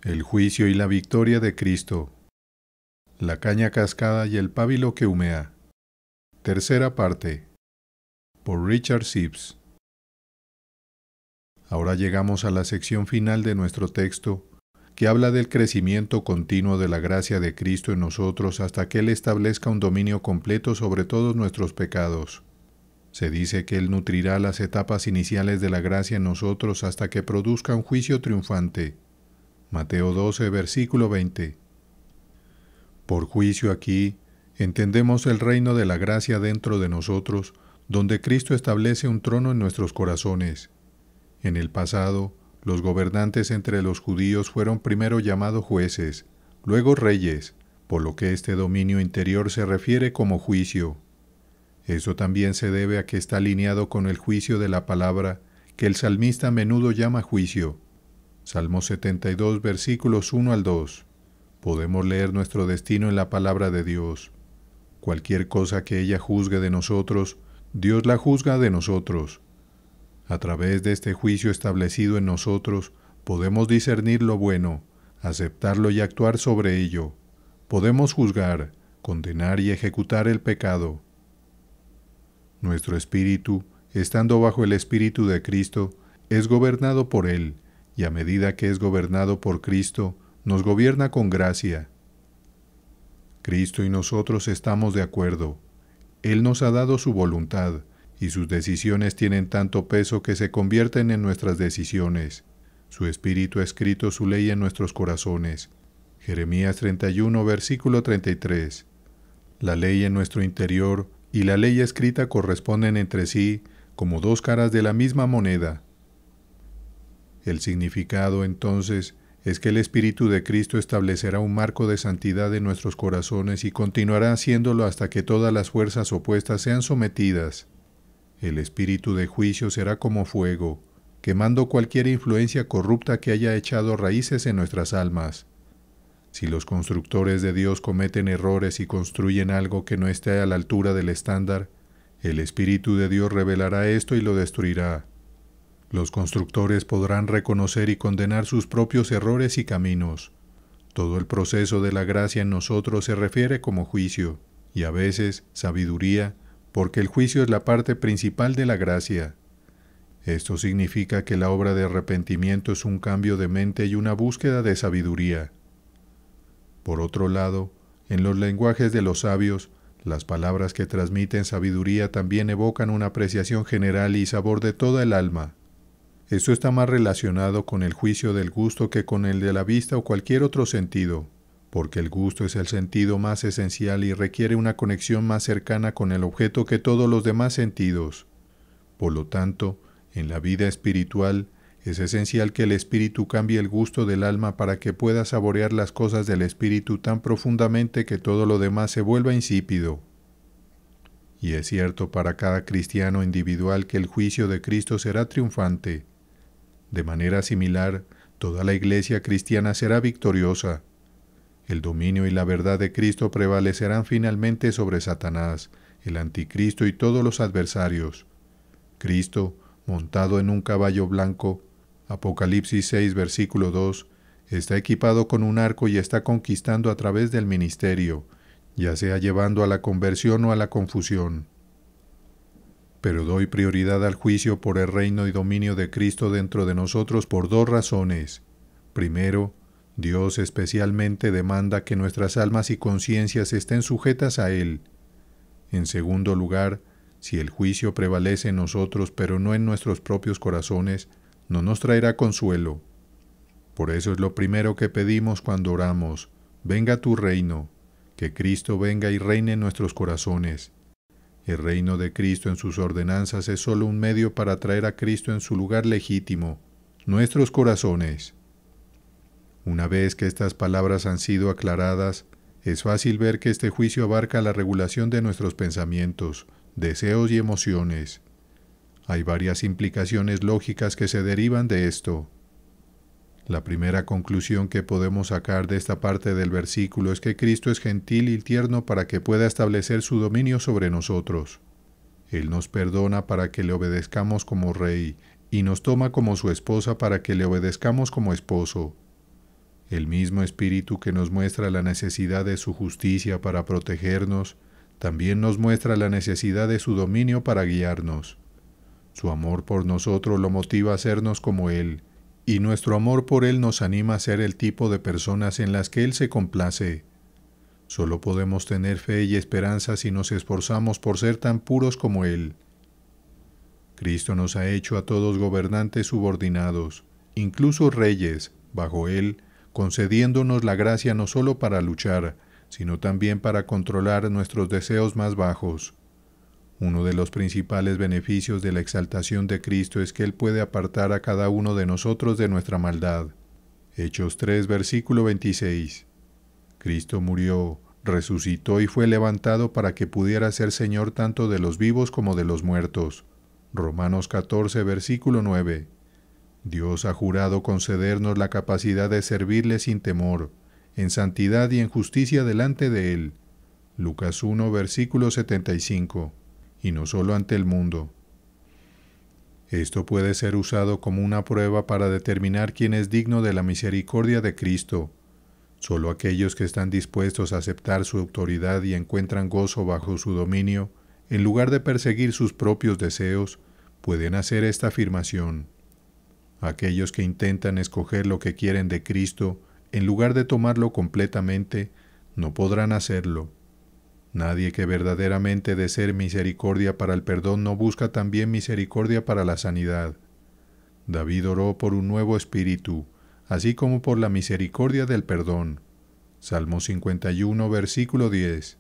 El juicio y la victoria de Cristo. La caña cascada y el pábilo que humea. Tercera parte. Por Richard Sibbes. Ahora llegamos a la sección final de nuestro texto, que habla del crecimiento continuo de la gracia de Cristo en nosotros hasta que Él establezca un dominio completo sobre todos nuestros pecados. Se dice que Él nutrirá las etapas iniciales de la gracia en nosotros hasta que produzca un juicio triunfante. Mateo 12, versículo 20. Por juicio aquí, entendemos el reino de la gracia dentro de nosotros, donde Cristo establece un trono en nuestros corazones. En el pasado, los gobernantes entre los judíos fueron primero llamados jueces, luego reyes, por lo que este dominio interior se refiere como juicio. Eso también se debe a que está alineado con el juicio de la palabra, que el salmista a menudo llama juicio. Salmo 72, versículos 1 al 2. Podemos leer nuestro destino en la palabra de Dios. Cualquier cosa que ella juzgue de nosotros, Dios la juzga de nosotros. A través de este juicio establecido en nosotros, podemos discernir lo bueno, aceptarlo y actuar sobre ello. Podemos juzgar, condenar y ejecutar el pecado. Nuestro espíritu, estando bajo el Espíritu de Cristo, es gobernado por Él, y a medida que es gobernado por Cristo, nos gobierna con gracia. Cristo y nosotros estamos de acuerdo. Él nos ha dado su voluntad, y sus decisiones tienen tanto peso que se convierten en nuestras decisiones. Su Espíritu ha escrito su ley en nuestros corazones. Jeremías 31, versículo 33. La ley en nuestro interior y la ley escrita corresponden entre sí como dos caras de la misma moneda. El significado, entonces, es que el Espíritu de Cristo establecerá un marco de santidad en nuestros corazones y continuará haciéndolo hasta que todas las fuerzas opuestas sean sometidas. El espíritu de juicio será como fuego, quemando cualquier influencia corrupta que haya echado raíces en nuestras almas. Si los constructores de Dios cometen errores y construyen algo que no esté a la altura del estándar, el Espíritu de Dios revelará esto y lo destruirá. Los constructores podrán reconocer y condenar sus propios errores y caminos. Todo el proceso de la gracia en nosotros se refiere como juicio, y a veces sabiduría, porque el juicio es la parte principal de la gracia. Esto significa que la obra de arrepentimiento es un cambio de mente y una búsqueda de sabiduría. Por otro lado, en los lenguajes de los sabios, las palabras que transmiten sabiduría también evocan una apreciación general y sabor de toda el alma. Esto está más relacionado con el juicio del gusto que con el de la vista o cualquier otro sentido, porque el gusto es el sentido más esencial y requiere una conexión más cercana con el objeto que todos los demás sentidos. Por lo tanto, en la vida espiritual, es esencial que el espíritu cambie el gusto del alma para que pueda saborear las cosas del espíritu tan profundamente que todo lo demás se vuelva insípido. Y es cierto para cada cristiano individual que el juicio de Cristo será triunfante. De manera similar, toda la iglesia cristiana será victoriosa. El dominio y la verdad de Cristo prevalecerán finalmente sobre Satanás, el anticristo y todos los adversarios. Cristo, montado en un caballo blanco, Apocalipsis 6, versículo 2, está equipado con un arco y está conquistando a través del ministerio, ya sea llevando a la conversión o a la confusión. Pero doy prioridad al juicio por el reino y dominio de Cristo dentro de nosotros por dos razones. Primero, Dios especialmente demanda que nuestras almas y conciencias estén sujetas a Él. En segundo lugar, si el juicio prevalece en nosotros pero no en nuestros propios corazones, no nos traerá consuelo. Por eso es lo primero que pedimos cuando oramos: venga tu reino, que Cristo venga y reine en nuestros corazones. El reino de Cristo en sus ordenanzas es solo un medio para traer a Cristo en su lugar legítimo, nuestros corazones. Una vez que estas palabras han sido aclaradas, es fácil ver que este juicio abarca la regulación de nuestros pensamientos, deseos y emociones. Hay varias implicaciones lógicas que se derivan de esto. La primera conclusión que podemos sacar de esta parte del versículo es que Cristo es gentil y tierno para que pueda establecer su dominio sobre nosotros. Él nos perdona para que le obedezcamos como rey y nos toma como su esposa para que le obedezcamos como esposo. El mismo Espíritu que nos muestra la necesidad de su justicia para protegernos, también nos muestra la necesidad de su dominio para guiarnos. Su amor por nosotros lo motiva a sernos como Él, y nuestro amor por Él nos anima a ser el tipo de personas en las que Él se complace. Solo podemos tener fe y esperanza si nos esforzamos por ser tan puros como Él. Cristo nos ha hecho a todos gobernantes subordinados, incluso reyes, bajo Él, concediéndonos la gracia no solo para luchar, sino también para controlar nuestros deseos más bajos. Uno de los principales beneficios de la exaltación de Cristo es que Él puede apartar a cada uno de nosotros de nuestra maldad. Hechos 3, versículo 26. Cristo murió, resucitó y fue levantado para que pudiera ser Señor tanto de los vivos como de los muertos. Romanos 14, versículo 9. Dios ha jurado concedernos la capacidad de servirle sin temor, en santidad y en justicia delante de Él. Lucas 1, versículo 75. Y no solo ante el mundo. Esto puede ser usado como una prueba para determinar quién es digno de la misericordia de Cristo. Solo aquellos que están dispuestos a aceptar su autoridad y encuentran gozo bajo su dominio, en lugar de perseguir sus propios deseos, pueden hacer esta afirmación. Aquellos que intentan escoger lo que quieren de Cristo, en lugar de tomarlo completamente, no podrán hacerlo. Nadie que verdaderamente desee misericordia para el perdón no busca también misericordia para la sanidad. David oró por un nuevo espíritu, así como por la misericordia del perdón. Salmo 51, versículo 10.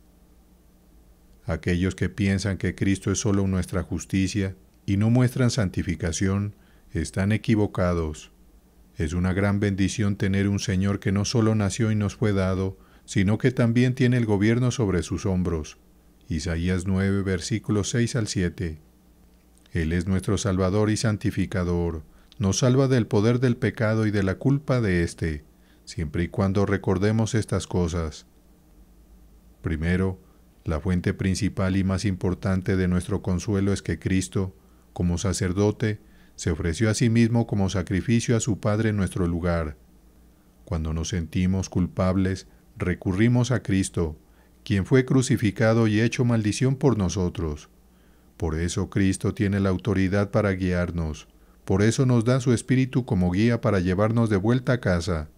Aquellos que piensan que Cristo es solo nuestra justicia y no muestran santificación, están equivocados. Es una gran bendición tener un Señor que no solo nació y nos fue dado, sino que también tiene el gobierno sobre sus hombros. Isaías 9, versículos 6 al 7. Él es nuestro Salvador y Santificador, nos salva del poder del pecado y de la culpa de éste, siempre y cuando recordemos estas cosas. Primero, la fuente principal y más importante de nuestro consuelo es que Cristo, como sacerdote, se ofreció a sí mismo como sacrificio a su Padre en nuestro lugar. Cuando nos sentimos culpables, recurrimos a Cristo, quien fue crucificado y hecho maldición por nosotros. Por eso Cristo tiene la autoridad para guiarnos. Por eso nos da su Espíritu como guía para llevarnos de vuelta a casa.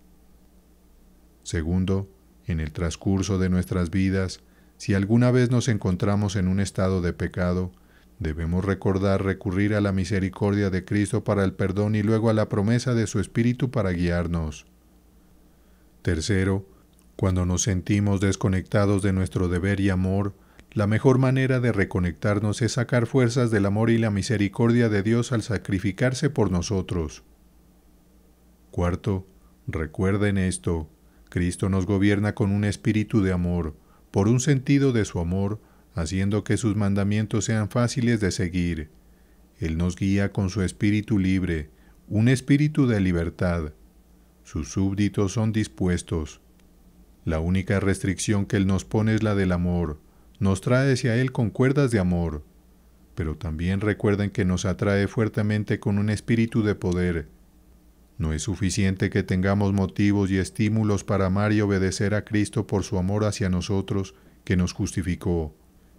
Segundo, en el transcurso de nuestras vidas, si alguna vez nos encontramos en un estado de pecado, debemos recordar recurrir a la misericordia de Cristo para el perdón y luego a la promesa de su Espíritu para guiarnos. Tercero, cuando nos sentimos desconectados de nuestro deber y amor, la mejor manera de reconectarnos es sacar fuerzas del amor y la misericordia de Dios al sacrificarse por nosotros. Cuarto, recuerden esto, Cristo nos gobierna con un espíritu de amor, por un sentido de su amor, haciendo que sus mandamientos sean fáciles de seguir. Él nos guía con su espíritu libre, un espíritu de libertad. Sus súbditos son dispuestos. La única restricción que Él nos pone es la del amor. Nos trae hacia Él con cuerdas de amor. Pero también recuerden que nos atrae fuertemente con un espíritu de poder. No es suficiente que tengamos motivos y estímulos para amar y obedecer a Cristo por su amor hacia nosotros, que nos justificó.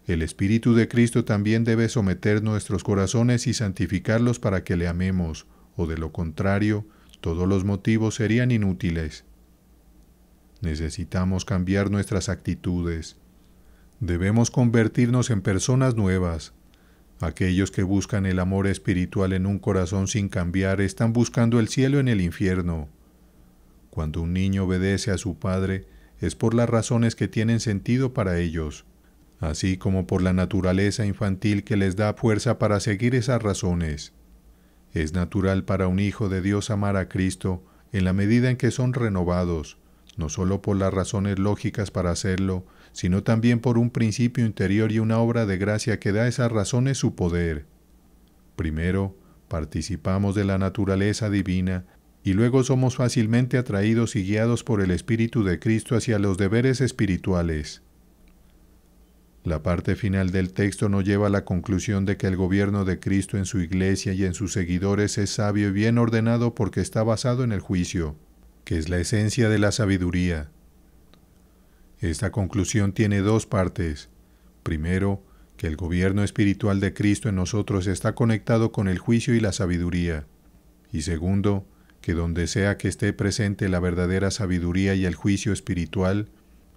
El Espíritu de Cristo también debe someter nuestros corazones y santificarlos para que le amemos, o de lo contrario, todos los motivos serían inútiles. Necesitamos cambiar nuestras actitudes. Debemos convertirnos en personas nuevas. Aquellos que buscan el amor espiritual en un corazón sin cambiar están buscando el cielo en el infierno. Cuando un niño obedece a su padre, es por las razones que tienen sentido para ellos, así como por la naturaleza infantil que les da fuerza para seguir esas razones. Es natural para un hijo de Dios amar a Cristo en la medida en que son renovados, no solo por las razones lógicas para hacerlo, sino también por un principio interior y una obra de gracia que da a esas razones su poder. Primero, participamos de la naturaleza divina y luego somos fácilmente atraídos y guiados por el Espíritu de Cristo hacia los deberes espirituales. La parte final del texto nos lleva a la conclusión de que el gobierno de Cristo en su iglesia y en sus seguidores es sabio y bien ordenado porque está basado en el juicio. que es la esencia de la sabiduría. Esta conclusión tiene dos partes. Primero, que el gobierno espiritual de Cristo en nosotros está conectado con el juicio y la sabiduría. Y segundo, que donde sea que esté presente la verdadera sabiduría y el juicio espiritual,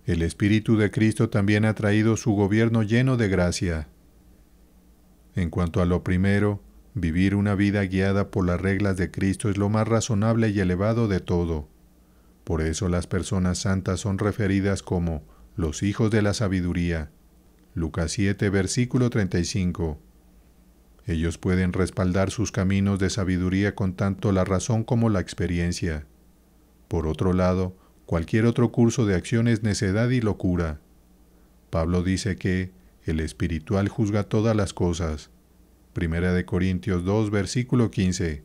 el Espíritu de Cristo también ha traído su gobierno lleno de gracia. En cuanto a lo primero, vivir una vida guiada por las reglas de Cristo es lo más razonable y elevado de todo. Por eso las personas santas son referidas como los hijos de la sabiduría. Lucas 7, versículo 35. Ellos pueden respaldar sus caminos de sabiduría con tanto la razón como la experiencia. Por otro lado, cualquier otro curso de acción es necedad y locura. Pablo dice que el espiritual juzga todas las cosas. 1 Corintios 2, versículo 15,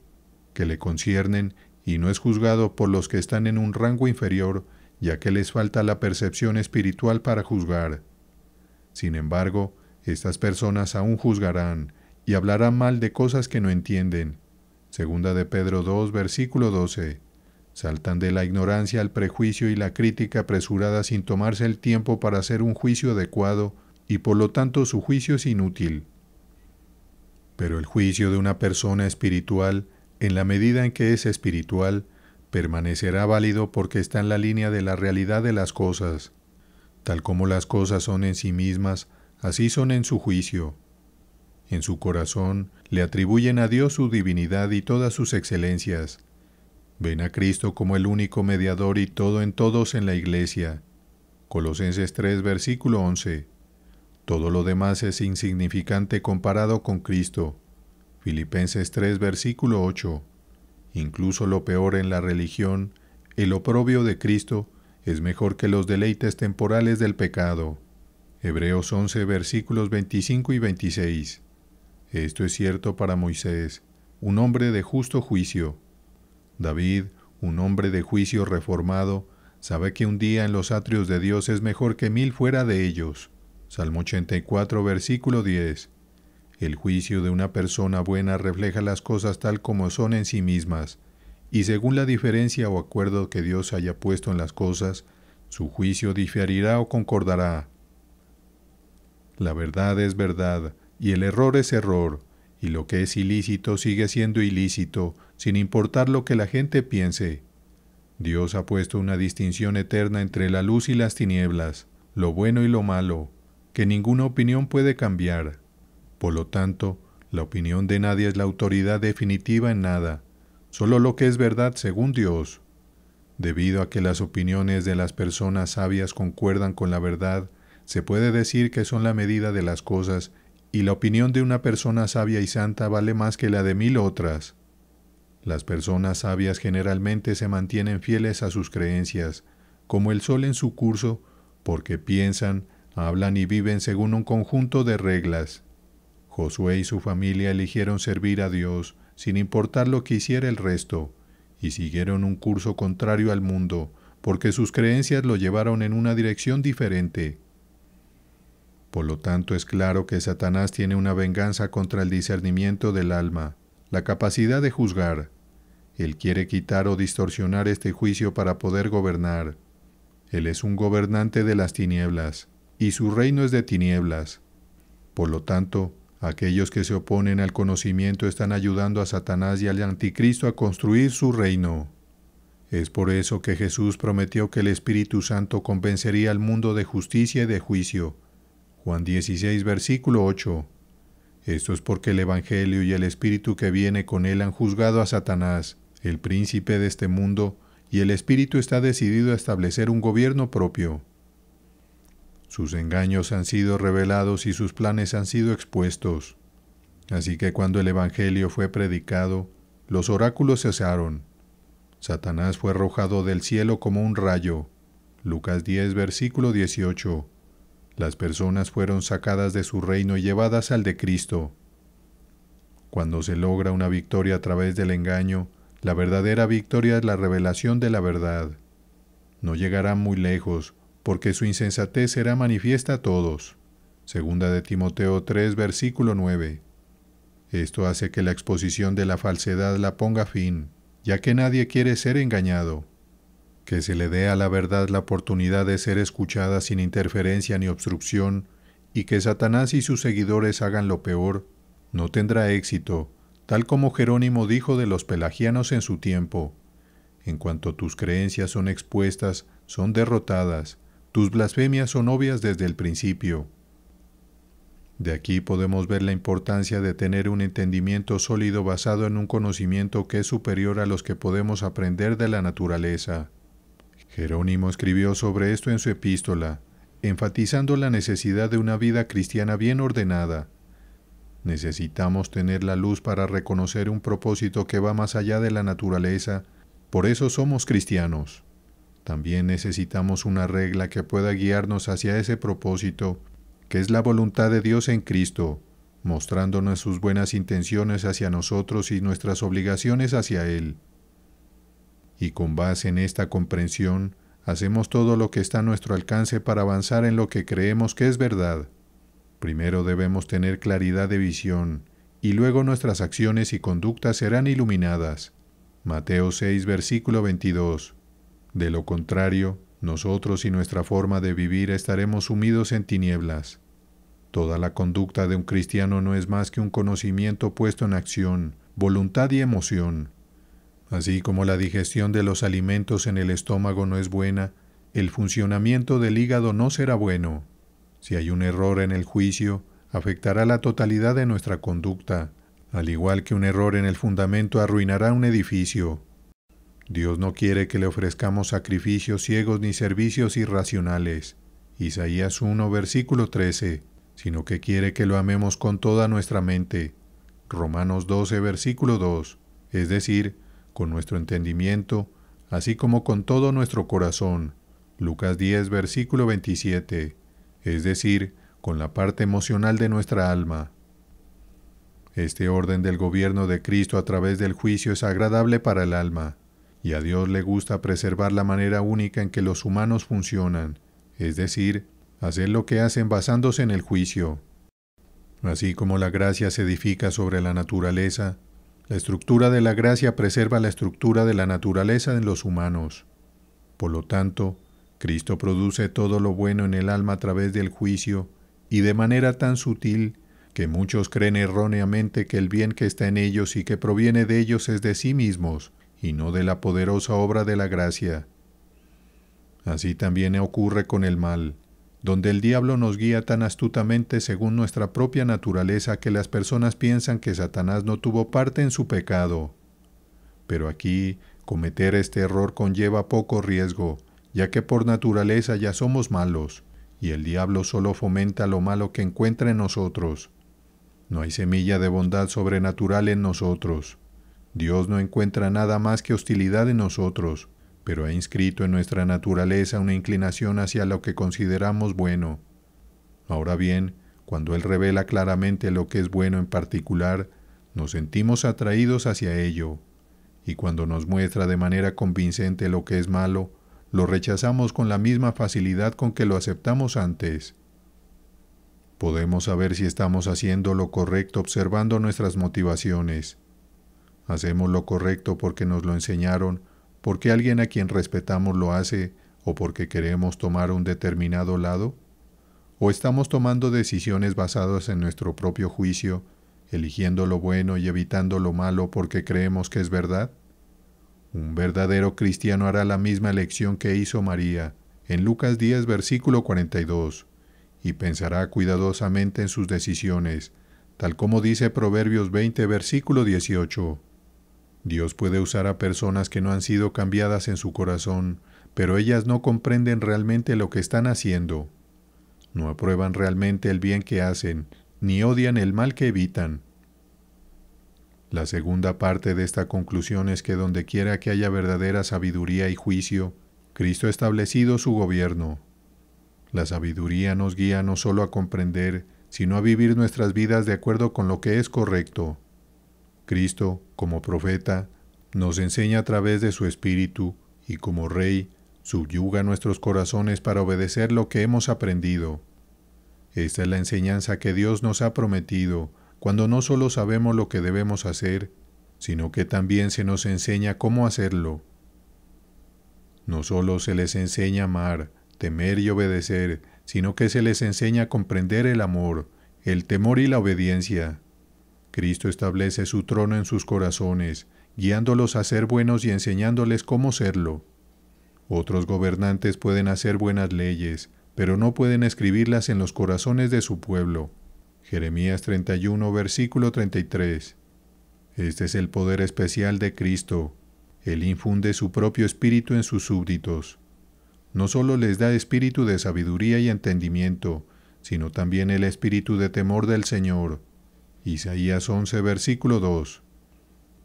que le conciernen y no es juzgado por los que están en un rango inferior, ya que les falta la percepción espiritual para juzgar. Sin embargo, estas personas aún juzgarán y hablarán mal de cosas que no entienden. 2 de Pedro 2, versículo 12. Saltan de la ignorancia al prejuicio y la crítica apresurada sin tomarse el tiempo para hacer un juicio adecuado, y por lo tanto su juicio es inútil. Pero el juicio de una persona espiritual, en la medida en que es espiritual, permanecerá válido porque está en la línea de la realidad de las cosas. Tal como las cosas son en sí mismas, así son en su juicio. En su corazón le atribuyen a Dios su divinidad y todas sus excelencias. Ven a Cristo como el único mediador y todo en todos en la Iglesia. Colosenses 3, versículo 11. Todo lo demás es insignificante comparado con Cristo. Filipenses 3, versículo 8. Incluso lo peor en la religión, el oprobio de Cristo, es mejor que los deleites temporales del pecado. Hebreos 11, versículos 25 y 26. Esto es cierto para Moisés, un hombre de justo juicio. David, un hombre de juicio reformado, sabe que un día en los atrios de Dios es mejor que 1000 fuera de ellos. Salmo 84, versículo 10. El juicio de una persona buena refleja las cosas tal como son en sí mismas, y según la diferencia o acuerdo que Dios haya puesto en las cosas, su juicio diferirá o concordará. La verdad es verdad, y el error es error, y lo que es ilícito sigue siendo ilícito, sin importar lo que la gente piense. Dios ha puesto una distinción eterna entre la luz y las tinieblas, lo bueno y lo malo, que ninguna opinión puede cambiar. Por lo tanto, la opinión de nadie es la autoridad definitiva en nada, solo lo que es verdad según Dios. Debido a que las opiniones de las personas sabias concuerdan con la verdad, se puede decir que son la medida de las cosas, y la opinión de una persona sabia y santa vale más que la de 1000 otras. Las personas sabias generalmente se mantienen fieles a sus creencias, como el sol en su curso, porque piensan, hablan y viven según un conjunto de reglas. Josué y su familia eligieron servir a Dios, sin importar lo que hiciera el resto, y siguieron un curso contrario al mundo, porque sus creencias lo llevaron en una dirección diferente. Por lo tanto, es claro que Satanás tiene una venganza contra el discernimiento del alma, la capacidad de juzgar. Él quiere quitar o distorsionar este juicio para poder gobernar. Él es un gobernante de las tinieblas, y su reino es de tinieblas. Por lo tanto, aquellos que se oponen al conocimiento están ayudando a Satanás y al Anticristo a construir su reino. Es por eso que Jesús prometió que el Espíritu Santo convencería al mundo de justicia y de juicio. Juan 16, versículo 8. Esto es porque el Evangelio y el Espíritu que viene con él han juzgado a Satanás, el príncipe de este mundo, y el Espíritu está decidido a establecer un gobierno propio. Sus engaños han sido revelados y sus planes han sido expuestos. Así que cuando el Evangelio fue predicado, los oráculos cesaron. Satanás fue arrojado del cielo como un rayo. Lucas 10, versículo 18. Las personas fueron sacadas de su reino y llevadas al de Cristo. Cuando se logra una victoria a través del engaño, la verdadera victoria es la revelación de la verdad. No llegarán muy lejos, porque su insensatez será manifiesta a todos. Segunda de Timoteo 3, versículo 9. Esto hace que la exposición de la falsedad la ponga fin, ya que nadie quiere ser engañado. que se le dé a la verdad la oportunidad de ser escuchada sin interferencia ni obstrucción, y que Satanás y sus seguidores hagan lo peor, no tendrá éxito, tal como Jerónimo dijo de los pelagianos en su tiempo. En cuanto tus creencias son expuestas, son derrotadas, tus blasfemias son obvias desde el principio. De aquí podemos ver la importancia de tener un entendimiento sólido basado en un conocimiento que es superior a los que podemos aprender de la naturaleza. Jerónimo escribió sobre esto en su epístola, enfatizando la necesidad de una vida cristiana bien ordenada. Necesitamos tener la luz para reconocer un propósito que va más allá de la naturaleza, por eso somos cristianos. También necesitamos una regla que pueda guiarnos hacia ese propósito, que es la voluntad de Dios en Cristo, mostrándonos sus buenas intenciones hacia nosotros y nuestras obligaciones hacia Él. Y con base en esta comprensión, hacemos todo lo que está a nuestro alcance para avanzar en lo que creemos que es verdad. Primero debemos tener claridad de visión, y luego nuestras acciones y conductas serán iluminadas. Mateo 6, versículo 22. De lo contrario, nosotros y nuestra forma de vivir estaremos sumidos en tinieblas. Toda la conducta de un cristiano no es más que un conocimiento puesto en acción, voluntad y emoción. Así como la digestión de los alimentos en el estómago no es buena, el funcionamiento del hígado no será bueno. Si hay un error en el juicio, afectará la totalidad de nuestra conducta, al igual que un error en el fundamento arruinará un edificio. Dios no quiere que le ofrezcamos sacrificios ciegos ni servicios irracionales. Isaías 1, versículo 13, sino que quiere que lo amemos con toda nuestra mente. Romanos 12, versículo 2, es decir, con nuestro entendimiento, así como con todo nuestro corazón. Lucas 10, versículo 27, es decir, con la parte emocional de nuestra alma. Este orden del gobierno de Cristo a través del juicio es agradable para el alma, y a Dios le gusta preservar la manera única en que los humanos funcionan, es decir, hacer lo que hacen basándose en el juicio. Así como la gracia se edifica sobre la naturaleza, la estructura de la gracia preserva la estructura de la naturaleza en los humanos. Por lo tanto, Cristo produce todo lo bueno en el alma a través del juicio, y de manera tan sutil que muchos creen erróneamente que el bien que está en ellos y que proviene de ellos es de sí mismos, y no de la poderosa obra de la gracia. Así también ocurre con el mal, donde el diablo nos guía tan astutamente según nuestra propia naturaleza que las personas piensan que Satanás no tuvo parte en su pecado. Pero aquí, cometer este error conlleva poco riesgo, ya que por naturaleza ya somos malos, y el diablo solo fomenta lo malo que encuentra en nosotros. No hay semilla de bondad sobrenatural en nosotros. Dios no encuentra nada más que hostilidad en nosotros, pero ha inscrito en nuestra naturaleza una inclinación hacia lo que consideramos bueno. Ahora bien, cuando Él revela claramente lo que es bueno en particular, nos sentimos atraídos hacia ello, y cuando nos muestra de manera convincente lo que es malo, lo rechazamos con la misma facilidad con que lo aceptamos antes. Podemos saber si estamos haciendo lo correcto observando nuestras motivaciones. ¿Hacemos lo correcto porque nos lo enseñaron, porque alguien a quien respetamos lo hace, o porque queremos tomar un determinado lado? ¿O estamos tomando decisiones basadas en nuestro propio juicio, eligiendo lo bueno y evitando lo malo porque creemos que es verdad? Un verdadero cristiano hará la misma elección que hizo María, en Lucas 10, versículo 42, y pensará cuidadosamente en sus decisiones, tal como dice Proverbios 20, versículo 18. Dios puede usar a personas que no han sido cambiadas en su corazón, pero ellas no comprenden realmente lo que están haciendo. No aprueban realmente el bien que hacen, ni odian el mal que evitan. La segunda parte de esta conclusión es que donde quiera que haya verdadera sabiduría y juicio, Cristo ha establecido su gobierno. La sabiduría nos guía no solo a comprender, sino a vivir nuestras vidas de acuerdo con lo que es correcto. Cristo, como profeta, nos enseña a través de su Espíritu, y como Rey, subyuga nuestros corazones para obedecer lo que hemos aprendido. Esta es la enseñanza que Dios nos ha prometido, cuando no solo sabemos lo que debemos hacer, sino que también se nos enseña cómo hacerlo. No solo se les enseña a amar, temer y obedecer, sino que se les enseña a comprender el amor, el temor y la obediencia. Cristo establece su trono en sus corazones, guiándolos a ser buenos y enseñándoles cómo serlo. Otros gobernantes pueden hacer buenas leyes, pero no pueden escribirlas en los corazones de su pueblo. Jeremías 31, versículo 33. Este es el poder especial de Cristo. Él infunde su propio espíritu en sus súbditos. No solo les da espíritu de sabiduría y entendimiento, sino también el espíritu de temor del Señor. Isaías 11, versículo 2.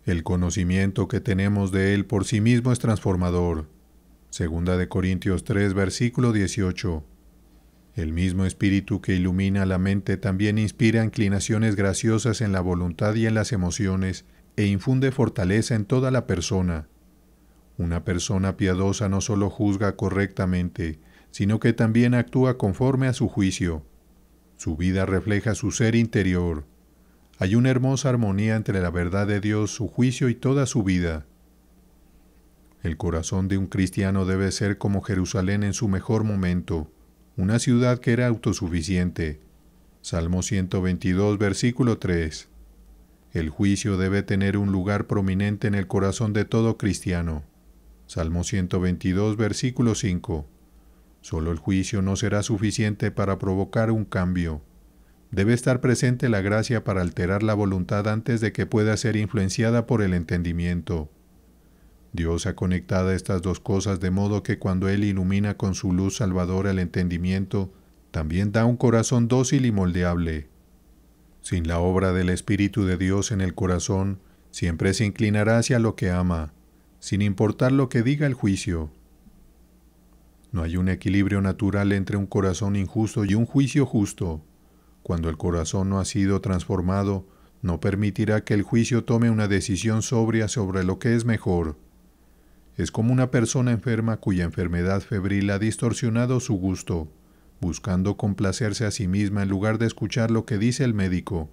El conocimiento que tenemos de Él por sí mismo es transformador. Segunda de Corintios 3, versículo 18. El mismo espíritu que ilumina la mente también inspira inclinaciones graciosas en la voluntad y en las emociones e infunde fortaleza en toda la persona. Una persona piadosa no solo juzga correctamente, sino que también actúa conforme a su juicio. Su vida refleja su ser interior. Hay una hermosa armonía entre la verdad de Dios, su juicio y toda su vida. El corazón de un cristiano debe ser como Jerusalén en su mejor momento, una ciudad que era autosuficiente. Salmo 122, versículo 3. El juicio debe tener un lugar prominente en el corazón de todo cristiano. Salmo 122, versículo 5. Solo el juicio no será suficiente para provocar un cambio. Debe estar presente la gracia para alterar la voluntad antes de que pueda ser influenciada por el entendimiento. Dios ha conectado estas dos cosas de modo que cuando Él ilumina con su luz salvadora el entendimiento, también da un corazón dócil y moldeable. Sin la obra del Espíritu de Dios en el corazón, siempre se inclinará hacia lo que ama, sin importar lo que diga el juicio. No hay un equilibrio natural entre un corazón injusto y un juicio justo. Cuando el corazón no ha sido transformado, no permitirá que el juicio tome una decisión sobria sobre lo que es mejor. Es como una persona enferma cuya enfermedad febril ha distorsionado su gusto, buscando complacerse a sí misma en lugar de escuchar lo que dice el médico.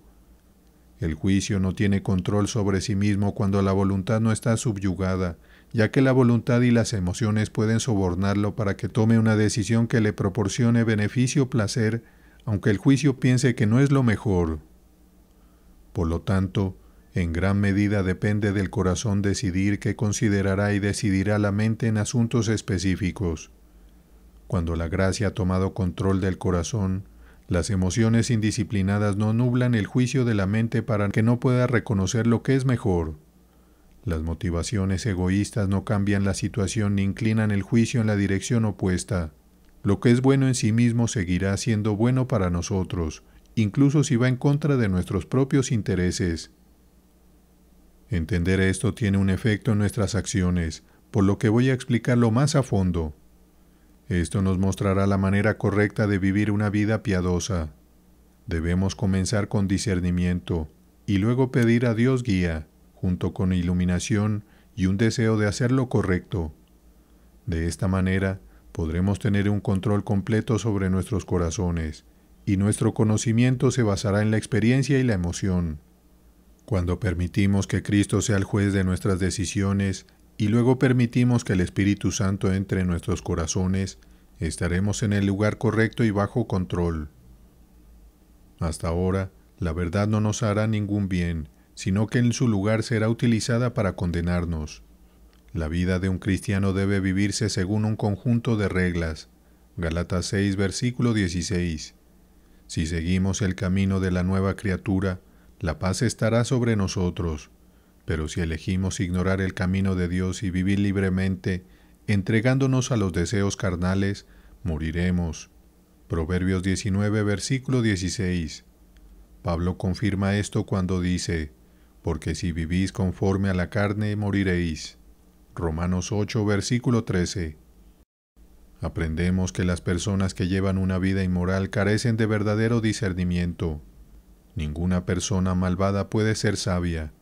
El juicio no tiene control sobre sí mismo cuando la voluntad no está subyugada, ya que la voluntad y las emociones pueden sobornarlo para que tome una decisión que le proporcione beneficio o placer, aunque el juicio piense que no es lo mejor. Por lo tanto, en gran medida depende del corazón decidir qué considerará y decidirá la mente en asuntos específicos. Cuando la gracia ha tomado control del corazón, las emociones indisciplinadas no nublan el juicio de la mente para que no pueda reconocer lo que es mejor. Las motivaciones egoístas no cambian la situación ni inclinan el juicio en la dirección opuesta. Lo que es bueno en sí mismo seguirá siendo bueno para nosotros, incluso si va en contra de nuestros propios intereses. Entender esto tiene un efecto en nuestras acciones, por lo que voy a explicarlo más a fondo. Esto nos mostrará la manera correcta de vivir una vida piadosa. Debemos comenzar con discernimiento y luego pedir a Dios guía, junto con iluminación y un deseo de hacer lo correcto. De esta manera, podremos tener un control completo sobre nuestros corazones, y nuestro conocimiento se basará en la experiencia y la emoción. Cuando permitimos que Cristo sea el juez de nuestras decisiones y luego permitimos que el Espíritu Santo entre en nuestros corazones, estaremos en el lugar correcto y bajo control. Hasta ahora, la verdad no nos hará ningún bien, sino que en su lugar será utilizada para condenarnos. La vida de un cristiano debe vivirse según un conjunto de reglas. Gálatas 6, versículo 16. Si seguimos el camino de la nueva criatura, la paz estará sobre nosotros, pero si elegimos ignorar el camino de Dios y vivir libremente, entregándonos a los deseos carnales, moriremos. Proverbios 19, versículo 16. Pablo confirma esto cuando dice, porque si vivís conforme a la carne, moriréis. Romanos 8, versículo 13. Aprendemos que las personas que llevan una vida inmoral carecen de verdadero discernimiento. Ninguna persona malvada puede ser sabia.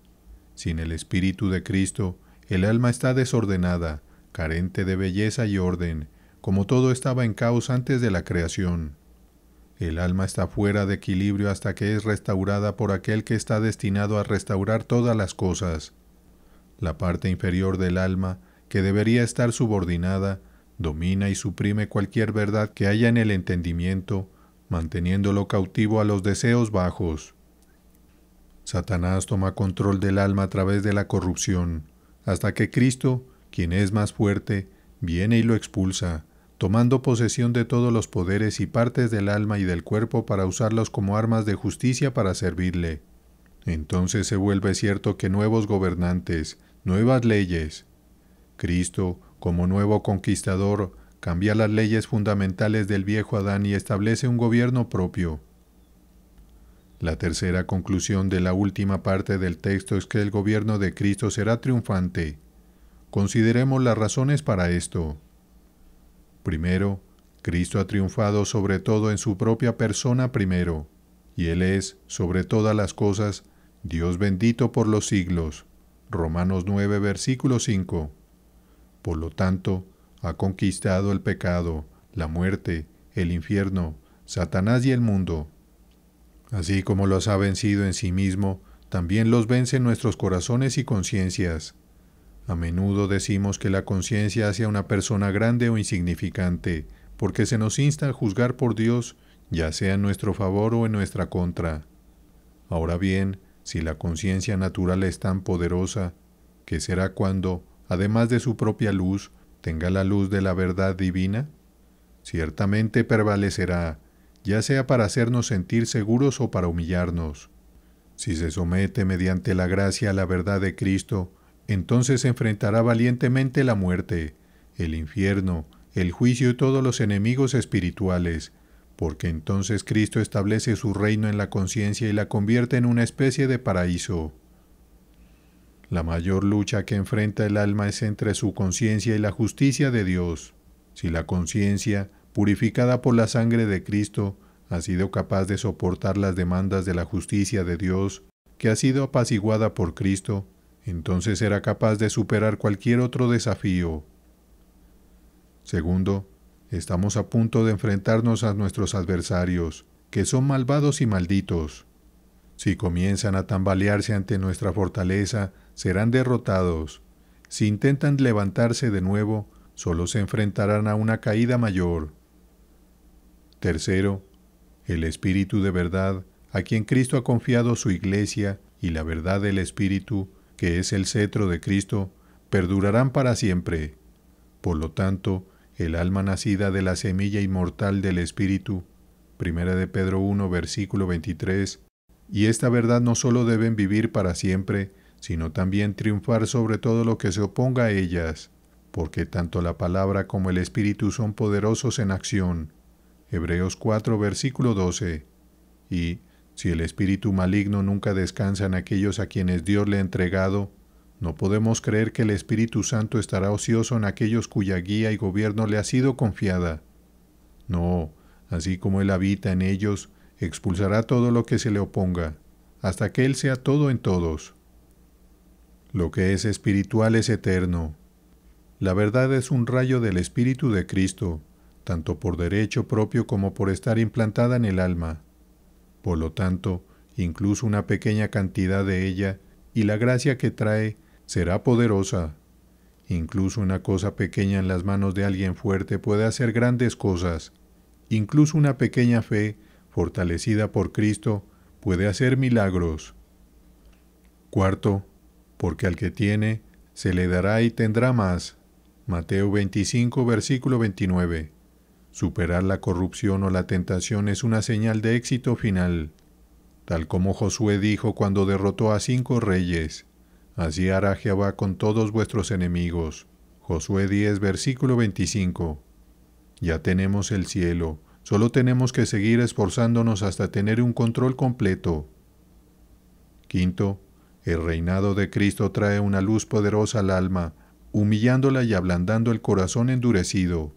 Sin el Espíritu de Cristo, el alma está desordenada, carente de belleza y orden, como todo estaba en caos antes de la creación. El alma está fuera de equilibrio hasta que es restaurada por aquel que está destinado a restaurar todas las cosas. La parte inferior del alma, que debería estar subordinada, domina y suprime cualquier verdad que haya en el entendimiento, manteniéndolo cautivo a los deseos bajos. Satanás toma control del alma a través de la corrupción, hasta que Cristo, quien es más fuerte, viene y lo expulsa, tomando posesión de todos los poderes y partes del alma y del cuerpo para usarlos como armas de justicia para servirle. Entonces se vuelve cierto que nuevos gobernantes, nuevas leyes. Cristo, como nuevo conquistador, cambia las leyes fundamentales del viejo Adán y establece un gobierno propio. La tercera conclusión de la última parte del texto es que el gobierno de Cristo será triunfante. Consideremos las razones para esto. Primero, Cristo ha triunfado sobre todo en su propia persona primero, y Él es, sobre todas las cosas, Dios bendito por los siglos. Romanos 9, versículo 5. Por lo tanto, ha conquistado el pecado, la muerte, el infierno, Satanás y el mundo. Así como los ha vencido en sí mismo, también los vence en nuestros corazones y conciencias. A menudo decimos que la conciencia hace a una persona grande o insignificante, porque se nos insta a juzgar por Dios, ya sea en nuestro favor o en nuestra contra. Ahora bien, si la conciencia natural es tan poderosa, ¿qué será cuando, además de su propia luz, tenga la luz de la verdad divina? Ciertamente prevalecerá, ya sea para hacernos sentir seguros o para humillarnos. Si se somete mediante la gracia a la verdad de Cristo, entonces enfrentará valientemente la muerte, el infierno, el juicio y todos los enemigos espirituales, porque entonces Cristo establece su reino en la conciencia y la convierte en una especie de paraíso. La mayor lucha que enfrenta el alma es entre su conciencia y la justicia de Dios. Si la conciencia, purificada por la sangre de Cristo, ha sido capaz de soportar las demandas de la justicia de Dios, que ha sido apaciguada por Cristo, entonces será capaz de superar cualquier otro desafío. Segundo, estamos a punto de enfrentarnos a nuestros adversarios, que son malvados y malditos. Si comienzan a tambalearse ante nuestra fortaleza, serán derrotados. Si intentan levantarse de nuevo, solo se enfrentarán a una caída mayor. Tercero, el Espíritu de verdad, a quien Cristo ha confiado su Iglesia, y la verdad del Espíritu, que es el cetro de Cristo, perdurarán para siempre. Por lo tanto, el alma nacida de la semilla inmortal del Espíritu, 1 de Pedro 1, versículo 23, y esta verdad no solo deben vivir para siempre, sino también triunfar sobre todo lo que se oponga a ellas, porque tanto la palabra como el Espíritu son poderosos en acción. Hebreos 4, versículo 12. Y, si el espíritu maligno nunca descansa en aquellos a quienes Dios le ha entregado, no podemos creer que el Espíritu Santo estará ocioso en aquellos cuya guía y gobierno le ha sido confiada. No, así como Él habita en ellos, expulsará todo lo que se le oponga, hasta que Él sea todo en todos. Lo que es espiritual es eterno. La verdad es un rayo del Espíritu de Cristo, tanto por derecho propio como por estar implantada en el alma. Por lo tanto, incluso una pequeña cantidad de ella, y la gracia que trae, será poderosa. Incluso una cosa pequeña en las manos de alguien fuerte puede hacer grandes cosas. Incluso una pequeña fe, fortalecida por Cristo, puede hacer milagros. Cuarto, porque al que tiene, se le dará y tendrá más. Mateo 25, versículo 29. Superar la corrupción o la tentación es una señal de éxito final. Tal como Josué dijo cuando derrotó a 5 reyes, así hará Jehová con todos vuestros enemigos. Josué 10, versículo 25. Ya tenemos el cielo, solo tenemos que seguir esforzándonos hasta tener un control completo. Quinto, el reinado de Cristo trae una luz poderosa al alma, humillándola y ablandando el corazón endurecido.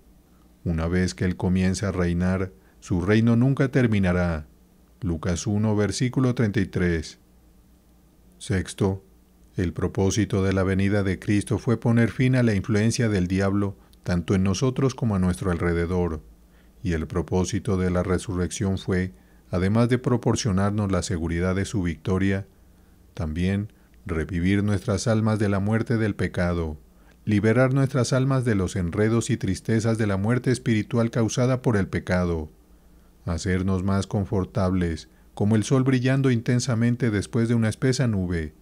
Una vez que Él comienza a reinar, su reino nunca terminará. Lucas 1, versículo 33. Sexto, el propósito de la venida de Cristo fue poner fin a la influencia del diablo, tanto en nosotros como a nuestro alrededor. Y el propósito de la resurrección fue, además de proporcionarnos la seguridad de su victoria, también revivir nuestras almas de la muerte del pecado, liberar nuestras almas de los enredos y tristezas de la muerte espiritual causada por el pecado, hacernos más confortables, como el sol brillando intensamente después de una espesa nube,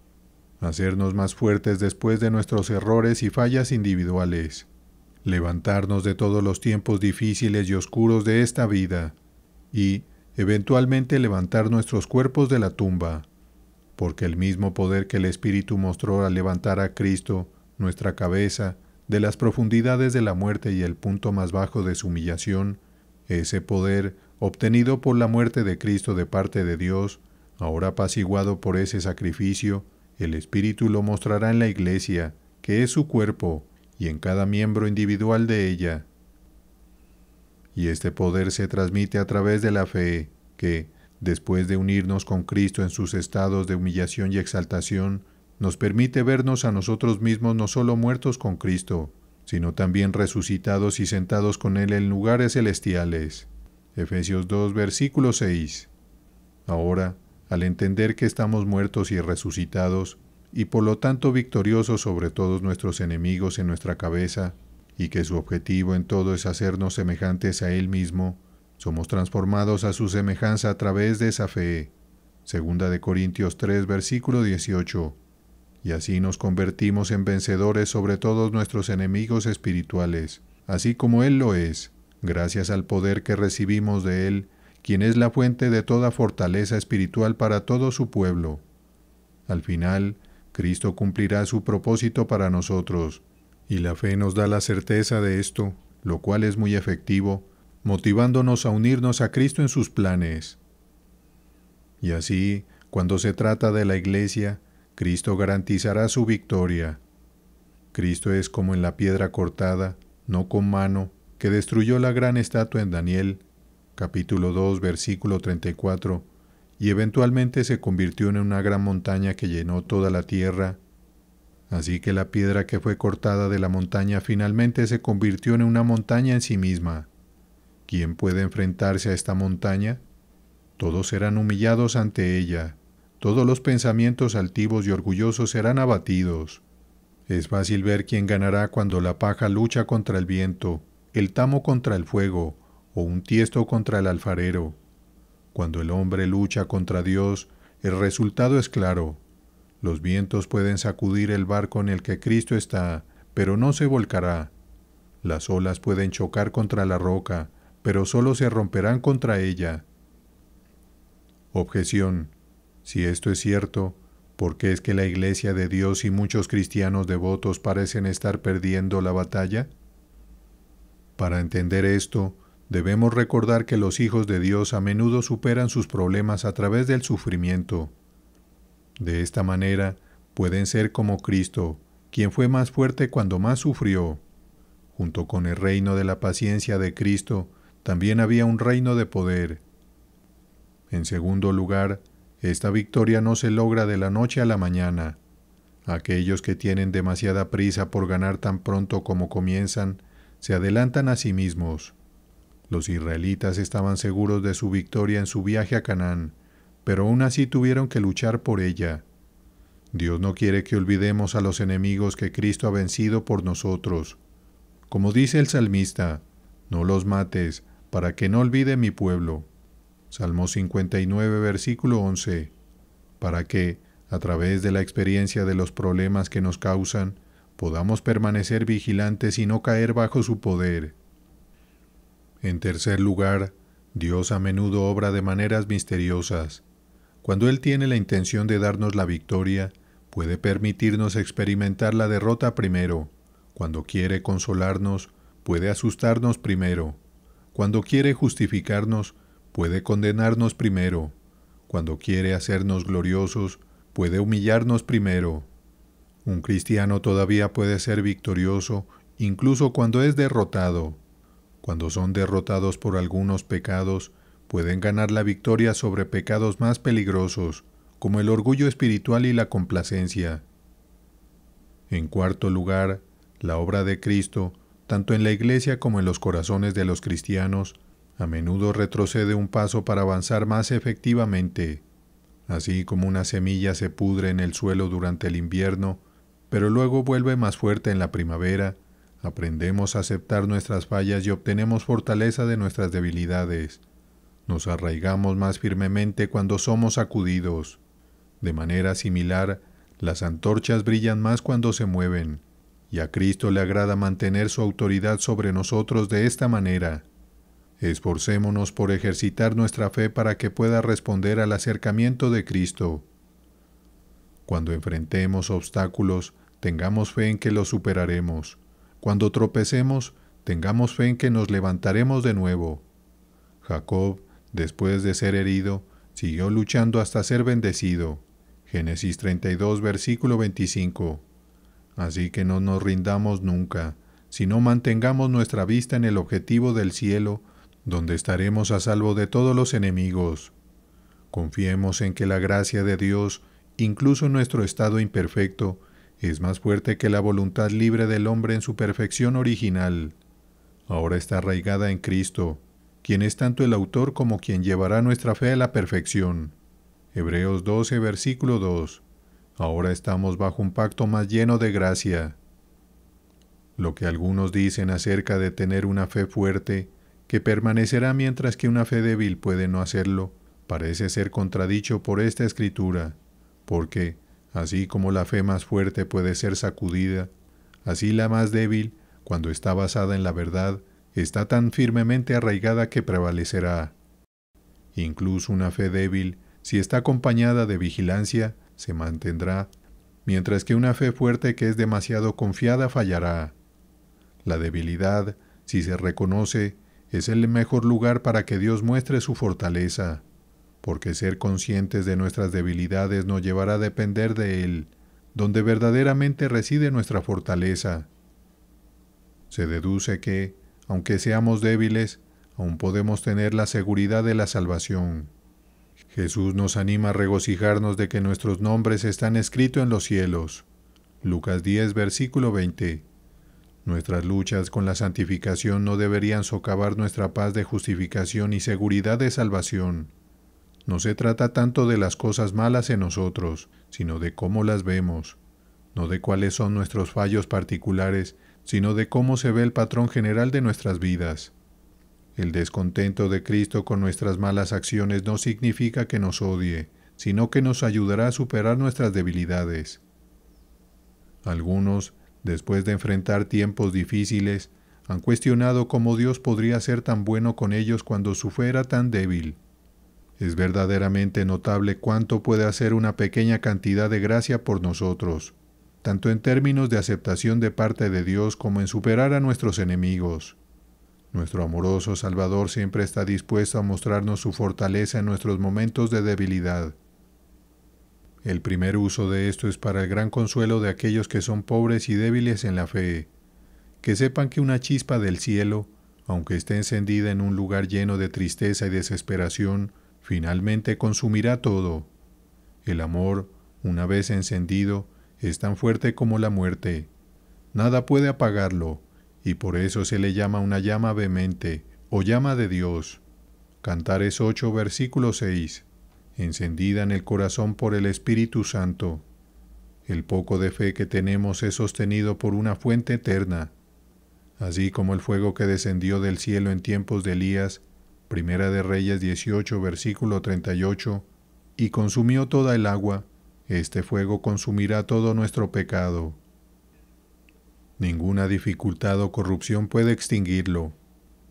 hacernos más fuertes después de nuestros errores y fallas individuales, levantarnos de todos los tiempos difíciles y oscuros de esta vida, y, eventualmente, levantar nuestros cuerpos de la tumba, porque el mismo poder que el Espíritu mostró al levantar a Cristo, nuestra cabeza, de las profundidades de la muerte y el punto más bajo de su humillación, ese poder, obtenido por la muerte de Cristo de parte de Dios, ahora apaciguado por ese sacrificio, el Espíritu lo mostrará en la Iglesia, que es su cuerpo, y en cada miembro individual de ella. Y este poder se transmite a través de la fe, que, después de unirnos con Cristo en sus estados de humillación y exaltación, nos permite vernos a nosotros mismos no solo muertos con Cristo, sino también resucitados y sentados con Él en lugares celestiales. Efesios 2, versículo 6. Ahora, al entender que estamos muertos y resucitados, y por lo tanto victoriosos sobre todos nuestros enemigos en nuestra cabeza, y que su objetivo en todo es hacernos semejantes a Él mismo, somos transformados a su semejanza a través de esa fe. Segunda de Corintios 3, versículo 18. Y así nos convertimos en vencedores sobre todos nuestros enemigos espirituales, así como Él lo es, gracias al poder que recibimos de Él, quien es la fuente de toda fortaleza espiritual para todo su pueblo. Al final, Cristo cumplirá su propósito para nosotros, y la fe nos da la certeza de esto, lo cual es muy efectivo, motivándonos a unirnos a Cristo en sus planes. Y así, cuando se trata de la Iglesia, Cristo garantizará su victoria. Cristo es como en la piedra cortada, no con mano, que destruyó la gran estatua en Daniel, capítulo 2, versículo 34, y eventualmente se convirtió en una gran montaña que llenó toda la tierra. Así que la piedra que fue cortada de la montaña finalmente se convirtió en una montaña en sí misma. ¿Quién puede enfrentarse a esta montaña? Todos serán humillados ante ella. Todos los pensamientos altivos y orgullosos serán abatidos. Es fácil ver quién ganará cuando la paja lucha contra el viento, el tamo contra el fuego, o un tiesto contra el alfarero. Cuando el hombre lucha contra Dios, el resultado es claro. Los vientos pueden sacudir el barco en el que Cristo está, pero no se volcará. Las olas pueden chocar contra la roca, pero solo se romperán contra ella. Objeción. Si esto es cierto, ¿por qué es que la Iglesia de Dios y muchos cristianos devotos parecen estar perdiendo la batalla? Para entender esto, debemos recordar que los hijos de Dios a menudo superan sus problemas a través del sufrimiento. De esta manera, pueden ser como Cristo, quien fue más fuerte cuando más sufrió. Junto con el reino de la paciencia de Cristo, también había un reino de poder. En segundo lugar, esta victoria no se logra de la noche a la mañana. Aquellos que tienen demasiada prisa por ganar tan pronto como comienzan, se adelantan a sí mismos. Los israelitas estaban seguros de su victoria en su viaje a Canaán, pero aún así tuvieron que luchar por ella. Dios no quiere que olvidemos a los enemigos que Cristo ha vencido por nosotros. Como dice el salmista, no los mates, para que no olvide mi pueblo. Salmo 59, versículo 11. Para que, a través de la experiencia de los problemas que nos causan, podamos permanecer vigilantes y no caer bajo su poder. En tercer lugar, Dios a menudo obra de maneras misteriosas. Cuando Él tiene la intención de darnos la victoria, puede permitirnos experimentar la derrota primero. Cuando quiere consolarnos, puede asustarnos primero. Cuando quiere justificarnos, puede condenarnos primero. Cuando quiere hacernos gloriosos, puede humillarnos primero. Un cristiano todavía puede ser victorioso, incluso cuando es derrotado. Cuando son derrotados por algunos pecados, pueden ganar la victoria sobre pecados más peligrosos, como el orgullo espiritual y la complacencia. En cuarto lugar, la obra de Cristo, tanto en la Iglesia como en los corazones de los cristianos, a menudo retrocede un paso para avanzar más efectivamente. Así como una semilla se pudre en el suelo durante el invierno, pero luego vuelve más fuerte en la primavera, aprendemos a aceptar nuestras fallas y obtenemos fortaleza de nuestras debilidades. Nos arraigamos más firmemente cuando somos sacudidos. De manera similar, las antorchas brillan más cuando se mueven, y a Cristo le agrada mantener su autoridad sobre nosotros de esta manera. Esforcémonos por ejercitar nuestra fe para que pueda responder al acercamiento de Cristo. Cuando enfrentemos obstáculos, tengamos fe en que los superaremos. Cuando tropecemos, tengamos fe en que nos levantaremos de nuevo. Jacob, después de ser herido, siguió luchando hasta ser bendecido. Génesis 32, versículo 25. Así que no nos rindamos nunca, sino mantengamos nuestra vista en el objetivo del cielo, donde estaremos a salvo de todos los enemigos. Confiemos en que la gracia de Dios, incluso en nuestro estado imperfecto, es más fuerte que la voluntad libre del hombre en su perfección original. Ahora está arraigada en Cristo, quien es tanto el autor como quien llevará nuestra fe a la perfección. Hebreos 12, versículo 2. Ahora estamos bajo un pacto más lleno de gracia. Lo que algunos dicen acerca de tener una fe fuerte, que permanecerá mientras que una fe débil puede no hacerlo, parece ser contradicho por esta escritura, porque, así como la fe más fuerte puede ser sacudida, así la más débil, cuando está basada en la verdad, está tan firmemente arraigada que prevalecerá. Incluso una fe débil, si está acompañada de vigilancia, se mantendrá, mientras que una fe fuerte que es demasiado confiada fallará. La debilidad, si se reconoce, es el mejor lugar para que Dios muestre su fortaleza, porque ser conscientes de nuestras debilidades nos llevará a depender de Él, donde verdaderamente reside nuestra fortaleza. Se deduce que, aunque seamos débiles, aún podemos tener la seguridad de la salvación. Jesús nos anima a regocijarnos de que nuestros nombres están escritos en los cielos. Lucas 10, versículo 20. Nuestras luchas con la santificación no deberían socavar nuestra paz de justificación y seguridad de salvación. No se trata tanto de las cosas malas en nosotros, sino de cómo las vemos, no de cuáles son nuestros fallos particulares, sino de cómo se ve el patrón general de nuestras vidas. El descontento de Cristo con nuestras malas acciones no significa que nos odie, sino que nos ayudará a superar nuestras debilidades. Algunos, después de enfrentar tiempos difíciles, han cuestionado cómo Dios podría ser tan bueno con ellos cuando su fe era tan débil. Es verdaderamente notable cuánto puede hacer una pequeña cantidad de gracia por nosotros, tanto en términos de aceptación de parte de Dios como en superar a nuestros enemigos. Nuestro amoroso Salvador siempre está dispuesto a mostrarnos su fortaleza en nuestros momentos de debilidad. El primer uso de esto es para el gran consuelo de aquellos que son pobres y débiles en la fe, que sepan que una chispa del cielo, aunque esté encendida en un lugar lleno de tristeza y desesperación, finalmente consumirá todo. El amor, una vez encendido, es tan fuerte como la muerte. Nada puede apagarlo, y por eso se le llama una llama vehemente, o llama de Dios. Cantares 8, versículo 6. Encendida en el corazón por el Espíritu Santo. El poco de fe que tenemos es sostenido por una fuente eterna. Así como el fuego que descendió del cielo en tiempos de Elías, Primera de Reyes 18, versículo 38, y consumió toda el agua, este fuego consumirá todo nuestro pecado. Ninguna dificultad o corrupción puede extinguirlo.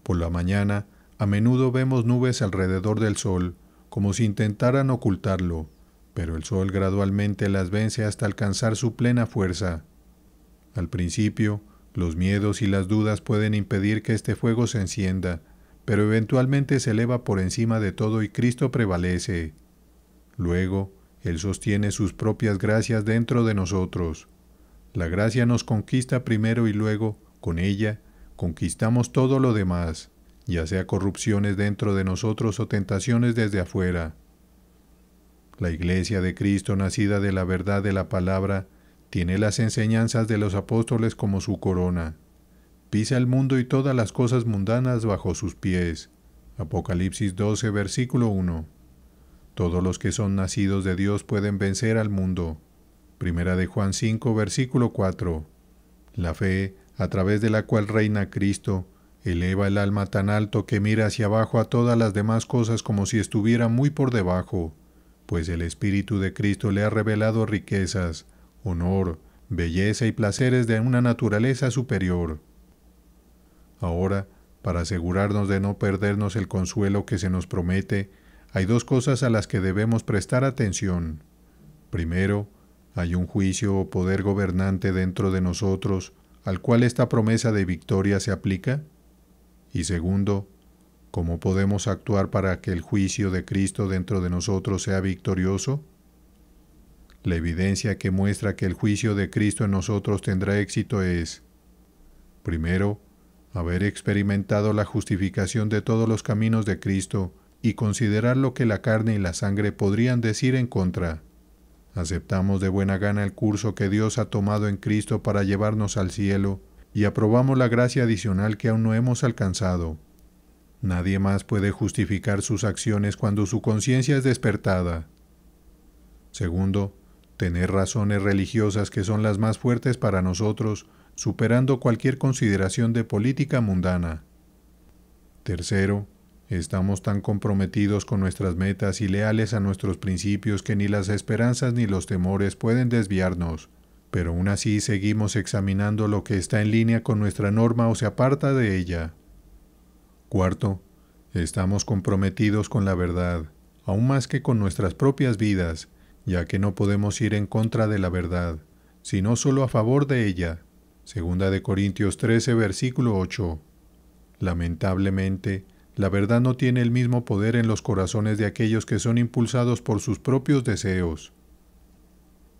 Por la mañana, a menudo vemos nubes alrededor del sol, como si intentaran ocultarlo, pero el sol gradualmente las vence hasta alcanzar su plena fuerza. Al principio, los miedos y las dudas pueden impedir que este fuego se encienda, pero eventualmente se eleva por encima de todo y Cristo prevalece. Luego, Él sostiene sus propias gracias dentro de nosotros. La gracia nos conquista primero y luego, con ella, conquistamos todo lo demás, ya sea corrupciones dentro de nosotros o tentaciones desde afuera. La Iglesia de Cristo, nacida de la verdad de la palabra, tiene las enseñanzas de los apóstoles como su corona. Pisa el mundo y todas las cosas mundanas bajo sus pies. Apocalipsis 12, versículo 1. Todos los que son nacidos de Dios pueden vencer al mundo. Primera de Juan 5, versículo 4. La fe, a través de la cual reina Cristo, eleva el alma tan alto que mira hacia abajo a todas las demás cosas como si estuviera muy por debajo, pues el Espíritu de Cristo le ha revelado riquezas, honor, belleza y placeres de una naturaleza superior. Ahora, para asegurarnos de no perdernos el consuelo que se nos promete, hay dos cosas a las que debemos prestar atención. Primero, hay un juicio o poder gobernante dentro de nosotros al cual esta promesa de victoria se aplica. Y segundo, ¿cómo podemos actuar para que el juicio de Cristo dentro de nosotros sea victorioso? La evidencia que muestra que el juicio de Cristo en nosotros tendrá éxito es, primero, haber experimentado la justificación de todos los caminos de Cristo y considerar lo que la carne y la sangre podrían decir en contra. Aceptamos de buena gana el curso que Dios ha tomado en Cristo para llevarnos al cielo y aprobamos la gracia adicional que aún no hemos alcanzado. Nadie más puede justificar sus acciones cuando su conciencia es despertada. Segundo, tener razones religiosas que son las más fuertes para nosotros, superando cualquier consideración de política mundana. Tercero, estamos tan comprometidos con nuestras metas y leales a nuestros principios que ni las esperanzas ni los temores pueden desviarnos, pero aún así seguimos examinando lo que está en línea con nuestra norma o se aparta de ella. Cuarto, estamos comprometidos con la verdad, aún más que con nuestras propias vidas, ya que no podemos ir en contra de la verdad, sino solo a favor de ella. Segunda de Corintios 13, versículo 8. Lamentablemente, la verdad no tiene el mismo poder en los corazones de aquellos que son impulsados por sus propios deseos.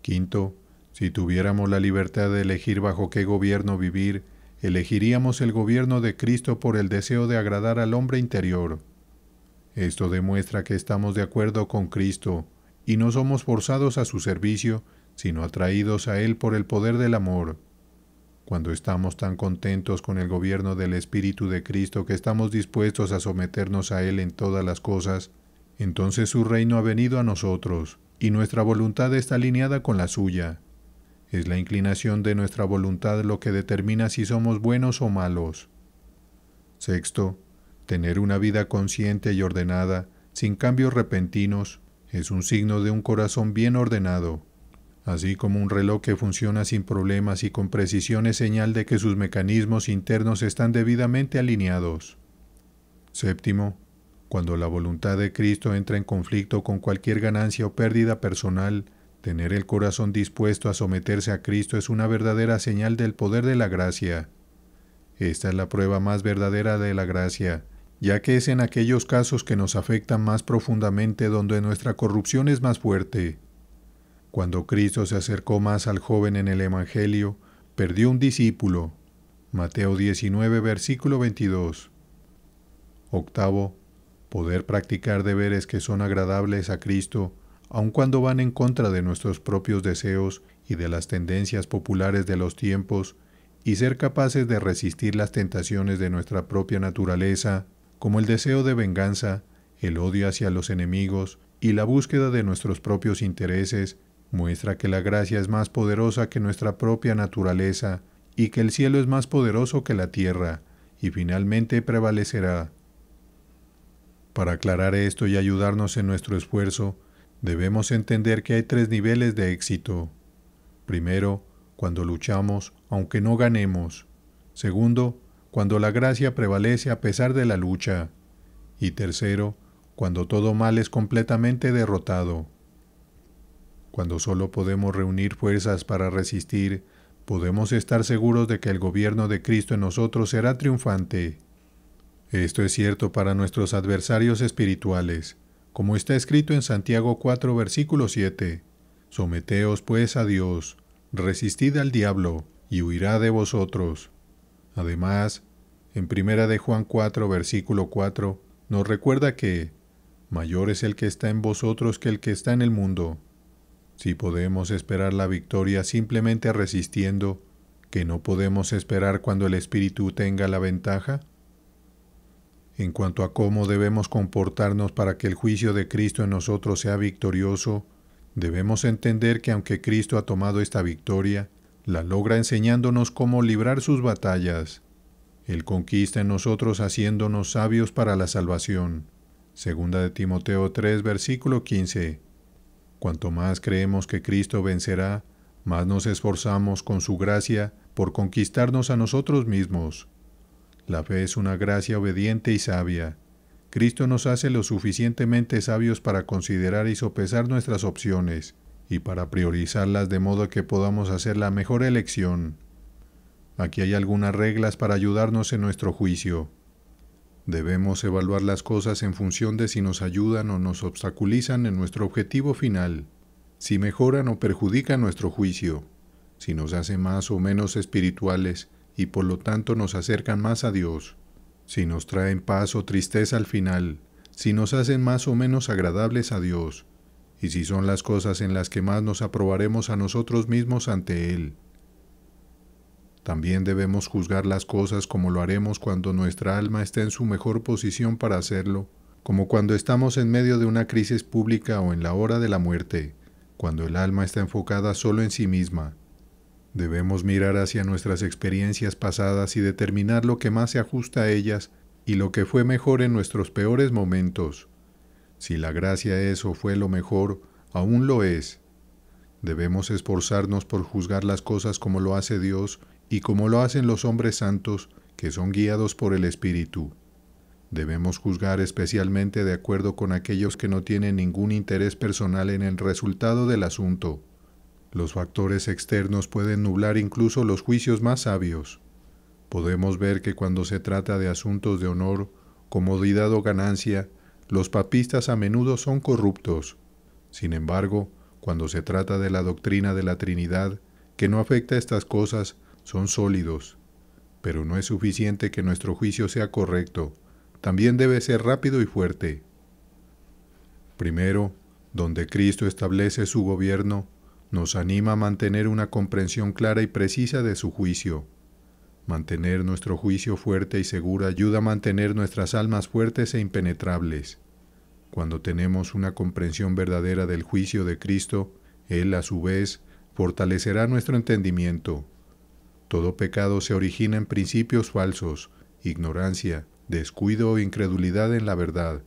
Quinto, si tuviéramos la libertad de elegir bajo qué gobierno vivir, elegiríamos el gobierno de Cristo por el deseo de agradar al hombre interior. Esto demuestra que estamos de acuerdo con Cristo y no somos forzados a su servicio, sino atraídos a Él por el poder del amor. Cuando estamos tan contentos con el gobierno del Espíritu de Cristo que estamos dispuestos a someternos a Él en todas las cosas, entonces su reino ha venido a nosotros, y nuestra voluntad está alineada con la suya. Es la inclinación de nuestra voluntad lo que determina si somos buenos o malos. Sexto, tener una vida consciente y ordenada, sin cambios repentinos, es un signo de un corazón bien ordenado. Así como un reloj que funciona sin problemas y con precisión es señal de que sus mecanismos internos están debidamente alineados. Séptimo, cuando la voluntad de Cristo entra en conflicto con cualquier ganancia o pérdida personal, tener el corazón dispuesto a someterse a Cristo es una verdadera señal del poder de la gracia. Esta es la prueba más verdadera de la gracia, ya que es en aquellos casos que nos afectan más profundamente donde nuestra corrupción es más fuerte. Cuando Cristo se acercó más al joven en el Evangelio, perdió un discípulo. Mateo 19, versículo 22. Octavo, poder practicar deberes que son agradables a Cristo, aun cuando van en contra de nuestros propios deseos y de las tendencias populares de los tiempos, y ser capaces de resistir las tentaciones de nuestra propia naturaleza, como el deseo de venganza, el odio hacia los enemigos y la búsqueda de nuestros propios intereses, muestra que la gracia es más poderosa que nuestra propia naturaleza y que el cielo es más poderoso que la tierra, y finalmente prevalecerá. Para aclarar esto y ayudarnos en nuestro esfuerzo, debemos entender que hay tres niveles de éxito. Primero, cuando luchamos, aunque no ganemos. Segundo, cuando la gracia prevalece a pesar de la lucha. Y tercero, cuando todo mal es completamente derrotado. Cuando solo podemos reunir fuerzas para resistir, podemos estar seguros de que el gobierno de Cristo en nosotros será triunfante. Esto es cierto para nuestros adversarios espirituales, como está escrito en Santiago 4, versículo 7. Someteos pues a Dios, resistid al diablo, y huirá de vosotros. Además, en 1 de Juan 4, versículo 4, nos recuerda que mayor es el que está en vosotros que el que está en el mundo. Si podemos esperar la victoria simplemente resistiendo, ¿qué no podemos esperar cuando el Espíritu tenga la ventaja? En cuanto a cómo debemos comportarnos para que el juicio de Cristo en nosotros sea victorioso, Debemos entender que aunque Cristo ha tomado esta victoria, la logra enseñándonos cómo librar sus batallas. Él conquista en nosotros haciéndonos sabios para la salvación. Segunda de Timoteo 3, versículo 15. Cuanto más creemos que Cristo vencerá, más nos esforzamos con su gracia por conquistarnos a nosotros mismos. La fe es una gracia obediente y sabia. Cristo nos hace lo suficientemente sabios para considerar y sopesar nuestras opciones y para priorizarlas de modo que podamos hacer la mejor elección. Aquí hay algunas reglas para ayudarnos en nuestro juicio. Debemos evaluar las cosas en función de si nos ayudan o nos obstaculizan en nuestro objetivo final, si mejoran o perjudican nuestro juicio, si nos hacen más o menos espirituales y por lo tanto nos acercan más a Dios, si nos traen paz o tristeza al final, si nos hacen más o menos agradables a Dios, y si son las cosas en las que más nos aprobaremos a nosotros mismos ante Él. También debemos juzgar las cosas como lo haremos cuando nuestra alma está en su mejor posición para hacerlo, como cuando estamos en medio de una crisis pública o en la hora de la muerte, cuando el alma está enfocada solo en sí misma. Debemos mirar hacia nuestras experiencias pasadas y determinar lo que más se ajusta a ellas y lo que fue mejor en nuestros peores momentos. Si la gracia es o fue lo mejor, aún lo es. Debemos esforzarnos por juzgar las cosas como lo hace Dios y como lo hacen los hombres santos que son guiados por el Espíritu. Debemos juzgar especialmente de acuerdo con aquellos que no tienen ningún interés personal en el resultado del asunto. Los factores externos pueden nublar incluso los juicios más sabios. Podemos ver que cuando se trata de asuntos de honor, comodidad o ganancia, los papistas a menudo son corruptos. Sin embargo, cuando se trata de la doctrina de la Trinidad, que no afecta a estas cosas, son sólidos. Pero no es suficiente que nuestro juicio sea correcto, también debe ser rápido y fuerte. Primero, donde Cristo establece su gobierno, nos anima a mantener una comprensión clara y precisa de su juicio. Mantener nuestro juicio fuerte y seguro ayuda a mantener nuestras almas fuertes e impenetrables. Cuando tenemos una comprensión verdadera del juicio de Cristo, Él, a su vez, fortalecerá nuestro entendimiento. Todo pecado se origina en principios falsos, ignorancia, descuido o incredulidad en la verdad.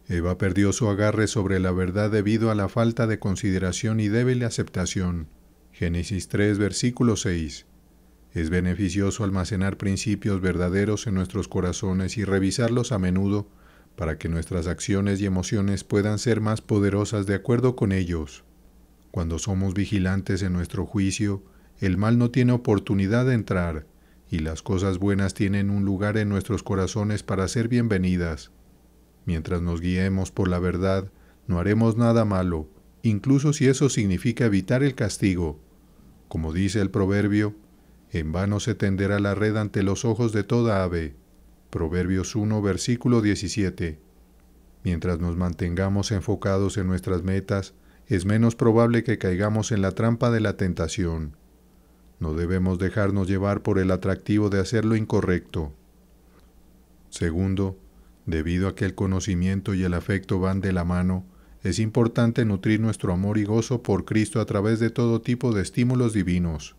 Eva perdió su agarre sobre la verdad debido a la falta de consideración y débil aceptación. Génesis 3, versículo 6. Es beneficioso almacenar principios verdaderos en nuestros corazones y revisarlos a menudo para que nuestras acciones y emociones puedan ser más poderosas de acuerdo con ellos. Cuando somos vigilantes en nuestro juicio, el mal no tiene oportunidad de entrar, y las cosas buenas tienen un lugar en nuestros corazones para ser bienvenidas. Mientras nos guiemos por la verdad, no haremos nada malo, incluso si eso significa evitar el castigo. Como dice el proverbio, en vano se tenderá la red ante los ojos de toda ave. Proverbios 1, versículo 17. Mientras nos mantengamos enfocados en nuestras metas, es menos probable que caigamos en la trampa de la tentación. No debemos dejarnos llevar por el atractivo de hacer lo incorrecto. Segundo, debido a que el conocimiento y el afecto van de la mano, es importante nutrir nuestro amor y gozo por Cristo a través de todo tipo de estímulos divinos.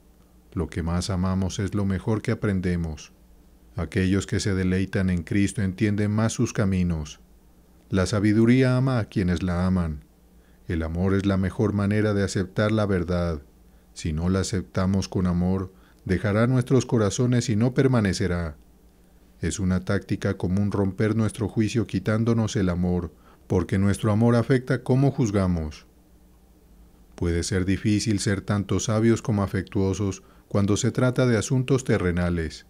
Lo que más amamos es lo mejor que aprendemos. Aquellos que se deleitan en Cristo entienden más sus caminos. La sabiduría ama a quienes la aman. El amor es la mejor manera de aceptar la verdad. Si no la aceptamos con amor, dejará nuestros corazones y no permanecerá. Es una táctica común romper nuestro juicio quitándonos el amor, porque nuestro amor afecta cómo juzgamos. Puede ser difícil ser tanto sabios como afectuosos cuando se trata de asuntos terrenales.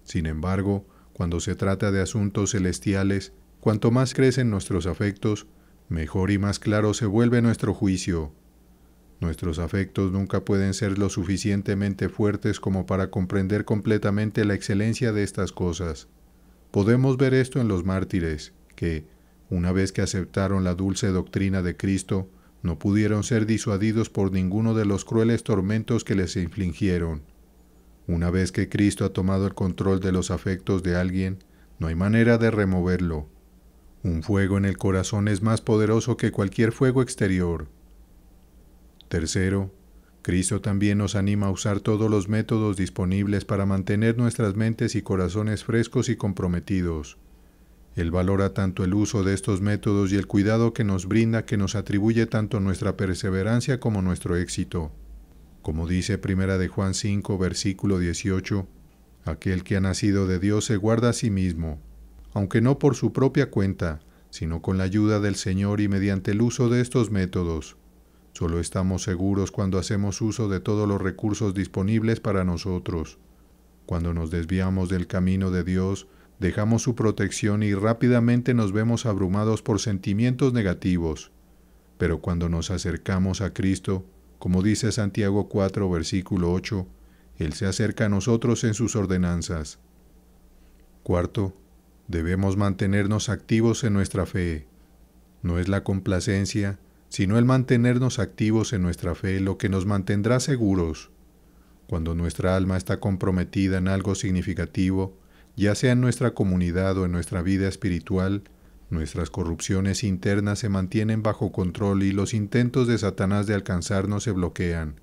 Sin embargo, cuando se trata de asuntos celestiales, cuanto más crecen nuestros afectos, mejor y más claro se vuelve nuestro juicio. Nuestros afectos nunca pueden ser lo suficientemente fuertes como para comprender completamente la excelencia de estas cosas. Podemos ver esto en los mártires, que, una vez que aceptaron la dulce doctrina de Cristo, no pudieron ser disuadidos por ninguno de los crueles tormentos que les infligieron. Una vez que Cristo ha tomado el control de los afectos de alguien, no hay manera de removerlo. Un fuego en el corazón es más poderoso que cualquier fuego exterior. Tercero, Cristo también nos anima a usar todos los métodos disponibles para mantener nuestras mentes y corazones frescos y comprometidos. Él valora tanto el uso de estos métodos y el cuidado que nos brinda, que nos atribuye tanto nuestra perseverancia como nuestro éxito. Como dice 1 de Juan 5, versículo 18, aquel que ha nacido de Dios se guarda a sí mismo, aunque no por su propia cuenta, sino con la ayuda del Señor y mediante el uso de estos métodos. Solo estamos seguros cuando hacemos uso de todos los recursos disponibles para nosotros. Cuando nos desviamos del camino de Dios, dejamos su protección y rápidamente nos vemos abrumados por sentimientos negativos. Pero cuando nos acercamos a Cristo, como dice Santiago 4, versículo 8, Él se acerca a nosotros en sus ordenanzas. Cuarto, debemos mantenernos activos en nuestra fe. No es la complacencia, sino el mantenernos activos en nuestra fe lo que nos mantendrá seguros. Cuando nuestra alma está comprometida en algo significativo, ya sea en nuestra comunidad o en nuestra vida espiritual, nuestras corrupciones internas se mantienen bajo control y los intentos de Satanás de alcanzarnos se bloquean.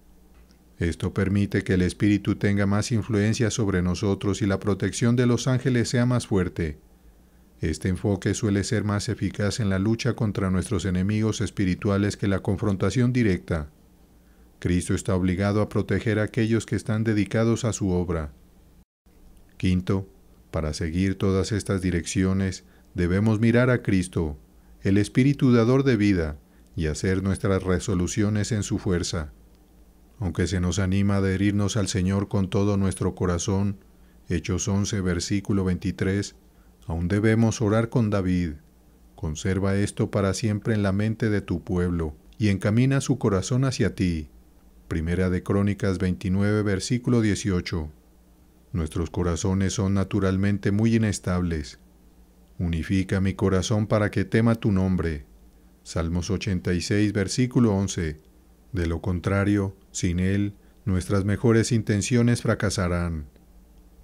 Esto permite que el Espíritu tenga más influencia sobre nosotros y la protección de los ángeles sea más fuerte. Este enfoque suele ser más eficaz en la lucha contra nuestros enemigos espirituales que la confrontación directa. Cristo está obligado a proteger a aquellos que están dedicados a su obra. Quinto, para seguir todas estas direcciones, debemos mirar a Cristo, el Espíritu dador de vida, y hacer nuestras resoluciones en su fuerza. Aunque se nos anima a adherirnos al Señor con todo nuestro corazón, Hechos 11, versículo 23, aún debemos orar con David. Conserva esto para siempre en la mente de tu pueblo, y encamina su corazón hacia ti. Primera de Crónicas 29, versículo 18. Nuestros corazones son naturalmente muy inestables. Unifica mi corazón para que tema tu nombre. Salmos 86, versículo 11. De lo contrario, sin Él, nuestras mejores intenciones fracasarán.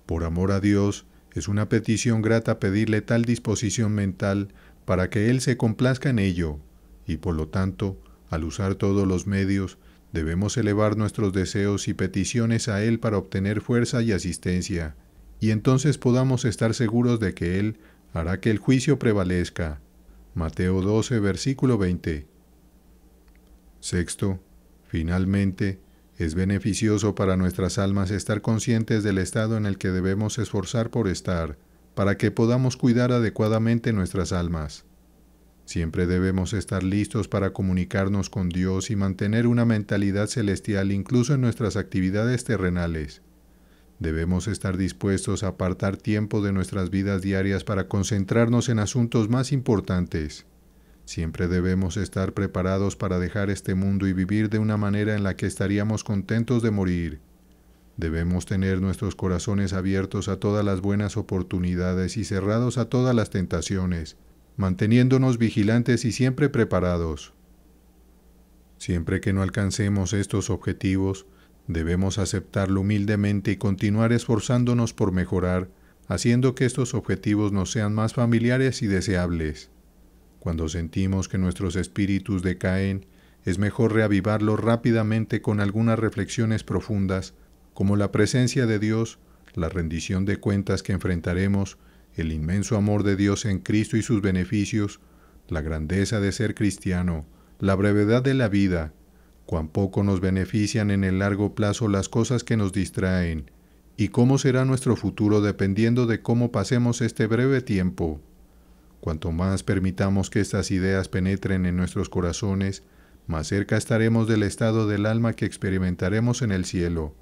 Por amor a Dios, es una petición grata pedirle tal disposición mental para que Él se complazca en ello, y por lo tanto, al usar todos los medios, debemos elevar nuestros deseos y peticiones a Él para obtener fuerza y asistencia, y entonces podamos estar seguros de que Él hará que el juicio prevalezca. Mateo 12, versículo 20. Sexto, finalmente, es beneficioso para nuestras almas estar conscientes del estado en el que debemos esforzar por estar, para que podamos cuidar adecuadamente nuestras almas. Siempre debemos estar listos para comunicarnos con Dios y mantener una mentalidad celestial incluso en nuestras actividades terrenales. Debemos estar dispuestos a apartar tiempo de nuestras vidas diarias para concentrarnos en asuntos más importantes. Siempre debemos estar preparados para dejar este mundo y vivir de una manera en la que estaríamos contentos de morir. Debemos tener nuestros corazones abiertos a todas las buenas oportunidades y cerrados a todas las tentaciones, manteniéndonos vigilantes y siempre preparados. Siempre que no alcancemos estos objetivos, debemos aceptarlo humildemente y continuar esforzándonos por mejorar, haciendo que estos objetivos nos sean más familiares y deseables. Cuando sentimos que nuestros espíritus decaen, es mejor reavivarlos rápidamente con algunas reflexiones profundas, como la presencia de Dios, la rendición de cuentas que enfrentaremos, el inmenso amor de Dios en Cristo y sus beneficios, la grandeza de ser cristiano, la brevedad de la vida, cuán poco nos benefician en el largo plazo las cosas que nos distraen, y cómo será nuestro futuro dependiendo de cómo pasemos este breve tiempo. Cuanto más permitamos que estas ideas penetren en nuestros corazones, más cerca estaremos del estado del alma que experimentaremos en el cielo.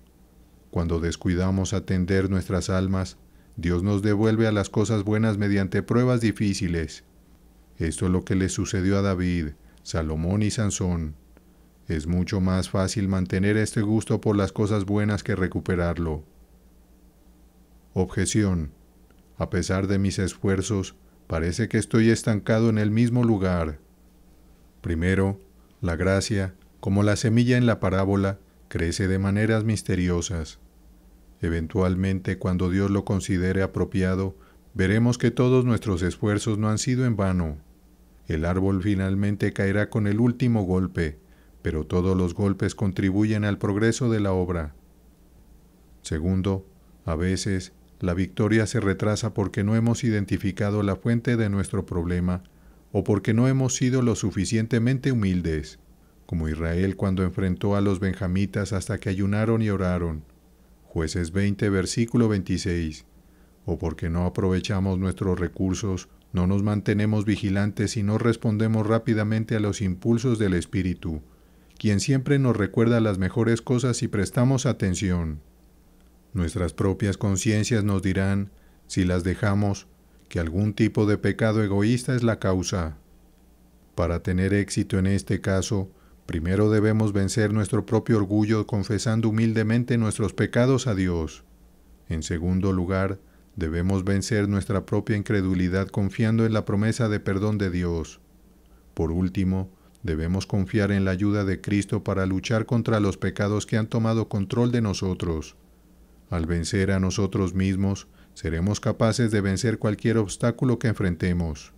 Cuando descuidamos atender nuestras almas, Dios nos devuelve a las cosas buenas mediante pruebas difíciles. Esto es lo que le sucedió a David, Salomón y Sansón. Es mucho más fácil mantener este gusto por las cosas buenas que recuperarlo. Objeción. A pesar de mis esfuerzos, parece que estoy estancado en el mismo lugar. Primero, la gracia, como la semilla en la parábola, crece de maneras misteriosas. Eventualmente, cuando Dios lo considere apropiado, veremos que todos nuestros esfuerzos no han sido en vano. El árbol finalmente caerá con el último golpe, pero todos los golpes contribuyen al progreso de la obra. Segundo, a veces la victoria se retrasa porque no hemos identificado la fuente de nuestro problema o porque no hemos sido lo suficientemente humildes, como Israel cuando enfrentó a los benjamitas hasta que ayunaron y oraron. Jueces 20, versículo 26. O porque no aprovechamos nuestros recursos, no nos mantenemos vigilantes y no respondemos rápidamente a los impulsos del Espíritu, quien siempre nos recuerda las mejores cosas si prestamos atención. Nuestras propias conciencias nos dirán, si las dejamos, que algún tipo de pecado egoísta es la causa. Para tener éxito en este caso, primero debemos vencer nuestro propio orgullo confesando humildemente nuestros pecados a Dios. En segundo lugar, debemos vencer nuestra propia incredulidad confiando en la promesa de perdón de Dios. Por último, debemos confiar en la ayuda de Cristo para luchar contra los pecados que han tomado control de nosotros. Al vencer a nosotros mismos, seremos capaces de vencer cualquier obstáculo que enfrentemos.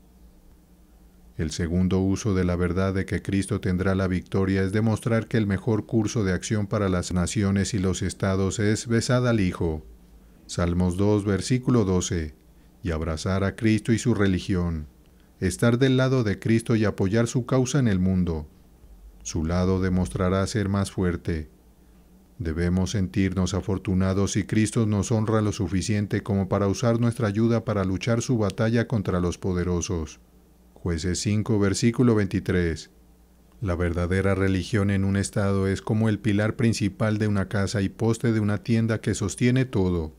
El segundo uso de la verdad de que Cristo tendrá la victoria es demostrar que el mejor curso de acción para las naciones y los estados es besar al Hijo. Salmos 2, versículo 12. Y abrazar a Cristo y su religión. Estar del lado de Cristo y apoyar su causa en el mundo. Su lado demostrará ser más fuerte. Debemos sentirnos afortunados si Cristo nos honra lo suficiente como para usar nuestra ayuda para luchar su batalla contra los poderosos. Jueces 5, versículo 23. La verdadera religión en un estado es como el pilar principal de una casa y poste de una tienda que sostiene todo.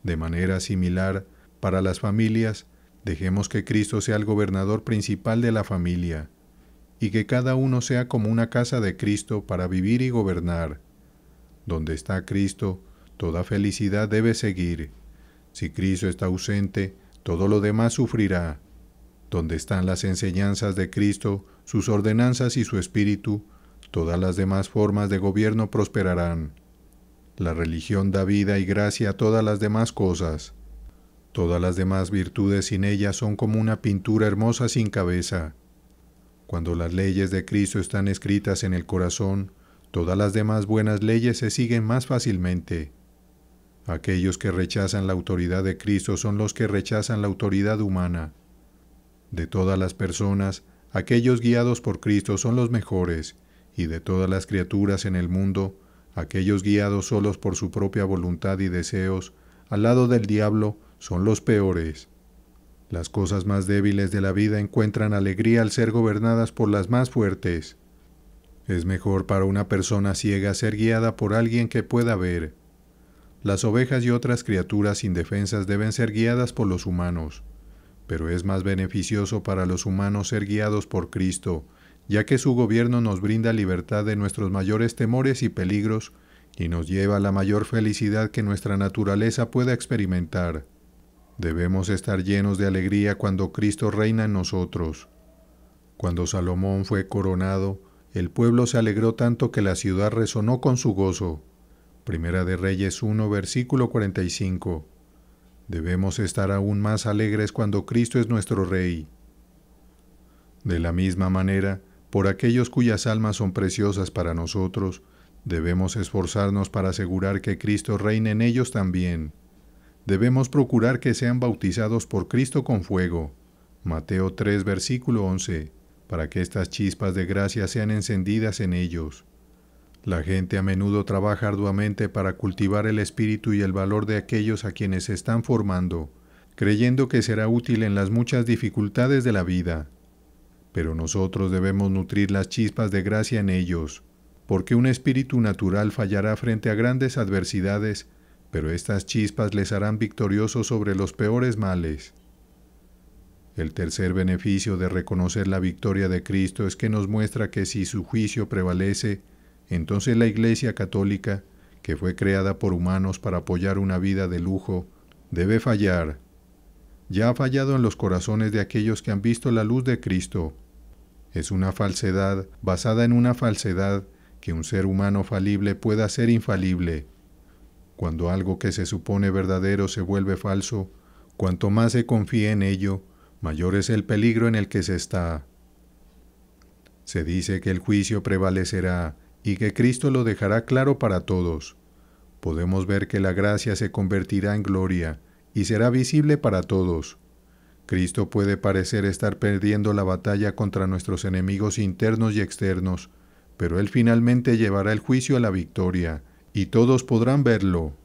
De manera similar, para las familias, dejemos que Cristo sea el gobernador principal de la familia, y que cada uno sea como una casa de Cristo para vivir y gobernar. Donde está Cristo, toda felicidad debe seguir. Si Cristo está ausente, todo lo demás sufrirá. Donde están las enseñanzas de Cristo, sus ordenanzas y su espíritu, todas las demás formas de gobierno prosperarán. La religión da vida y gracia a todas las demás cosas. Todas las demás virtudes sin ella son como una pintura hermosa sin cabeza. Cuando las leyes de Cristo están escritas en el corazón, todas las demás buenas leyes se siguen más fácilmente. Aquellos que rechazan la autoridad de Cristo son los que rechazan la autoridad humana. De todas las personas, aquellos guiados por Cristo son los mejores, y de todas las criaturas en el mundo, aquellos guiados solos por su propia voluntad y deseos, al lado del diablo, son los peores. Las cosas más débiles de la vida encuentran alegría al ser gobernadas por las más fuertes. Es mejor para una persona ciega ser guiada por alguien que pueda ver. Las ovejas y otras criaturas indefensas deben ser guiadas por los humanos, pero es más beneficioso para los humanos ser guiados por Cristo, ya que su gobierno nos brinda libertad de nuestros mayores temores y peligros y nos lleva a la mayor felicidad que nuestra naturaleza pueda experimentar. Debemos estar llenos de alegría cuando Cristo reina en nosotros. Cuando Salomón fue coronado, el pueblo se alegró tanto que la ciudad resonó con su gozo. Primera de Reyes 1, versículo 45. Debemos estar aún más alegres cuando Cristo es nuestro Rey. De la misma manera, por aquellos cuyas almas son preciosas para nosotros, debemos esforzarnos para asegurar que Cristo reine en ellos también. Debemos procurar que sean bautizados por Cristo con fuego. Mateo 3, versículo 11, para que estas chispas de gracia sean encendidas en ellos. La gente a menudo trabaja arduamente para cultivar el espíritu y el valor de aquellos a quienes se están formando, creyendo que será útil en las muchas dificultades de la vida. Pero nosotros debemos nutrir las chispas de gracia en ellos, porque un espíritu natural fallará frente a grandes adversidades, pero estas chispas les harán victoriosos sobre los peores males. El tercer beneficio de reconocer la victoria de Cristo es que nos muestra que si su juicio prevalece, entonces la Iglesia Católica, que fue creada por humanos para apoyar una vida de lujo, debe fallar. Ya ha fallado en los corazones de aquellos que han visto la luz de Cristo. Es una falsedad basada en una falsedad que un ser humano falible pueda ser infalible. Cuando algo que se supone verdadero se vuelve falso, cuanto más se confía en ello, mayor es el peligro en el que se está. Se dice que el juicio prevalecerá y que Cristo lo dejará claro para todos. Podemos ver que la gracia se convertirá en gloria y será visible para todos. Cristo puede parecer estar perdiendo la batalla contra nuestros enemigos internos y externos, pero Él finalmente llevará el juicio a la victoria, y todos podrán verlo.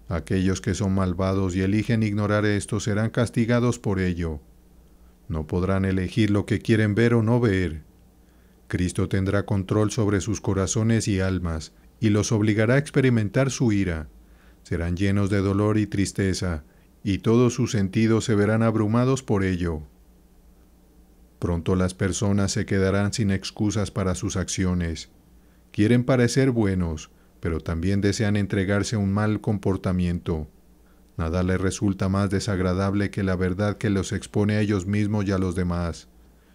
Aquellos que son malvados y eligen ignorar esto serán castigados por ello. No podrán elegir lo que quieren ver o no ver. Cristo tendrá control sobre sus corazones y almas, y los obligará a experimentar su ira. Serán llenos de dolor y tristeza, y todos sus sentidos se verán abrumados por ello. Pronto las personas se quedarán sin excusas para sus acciones. Quieren parecer buenos, pero también desean entregarse a un mal comportamiento. Nada les resulta más desagradable que la verdad que los expone a ellos mismos y a los demás.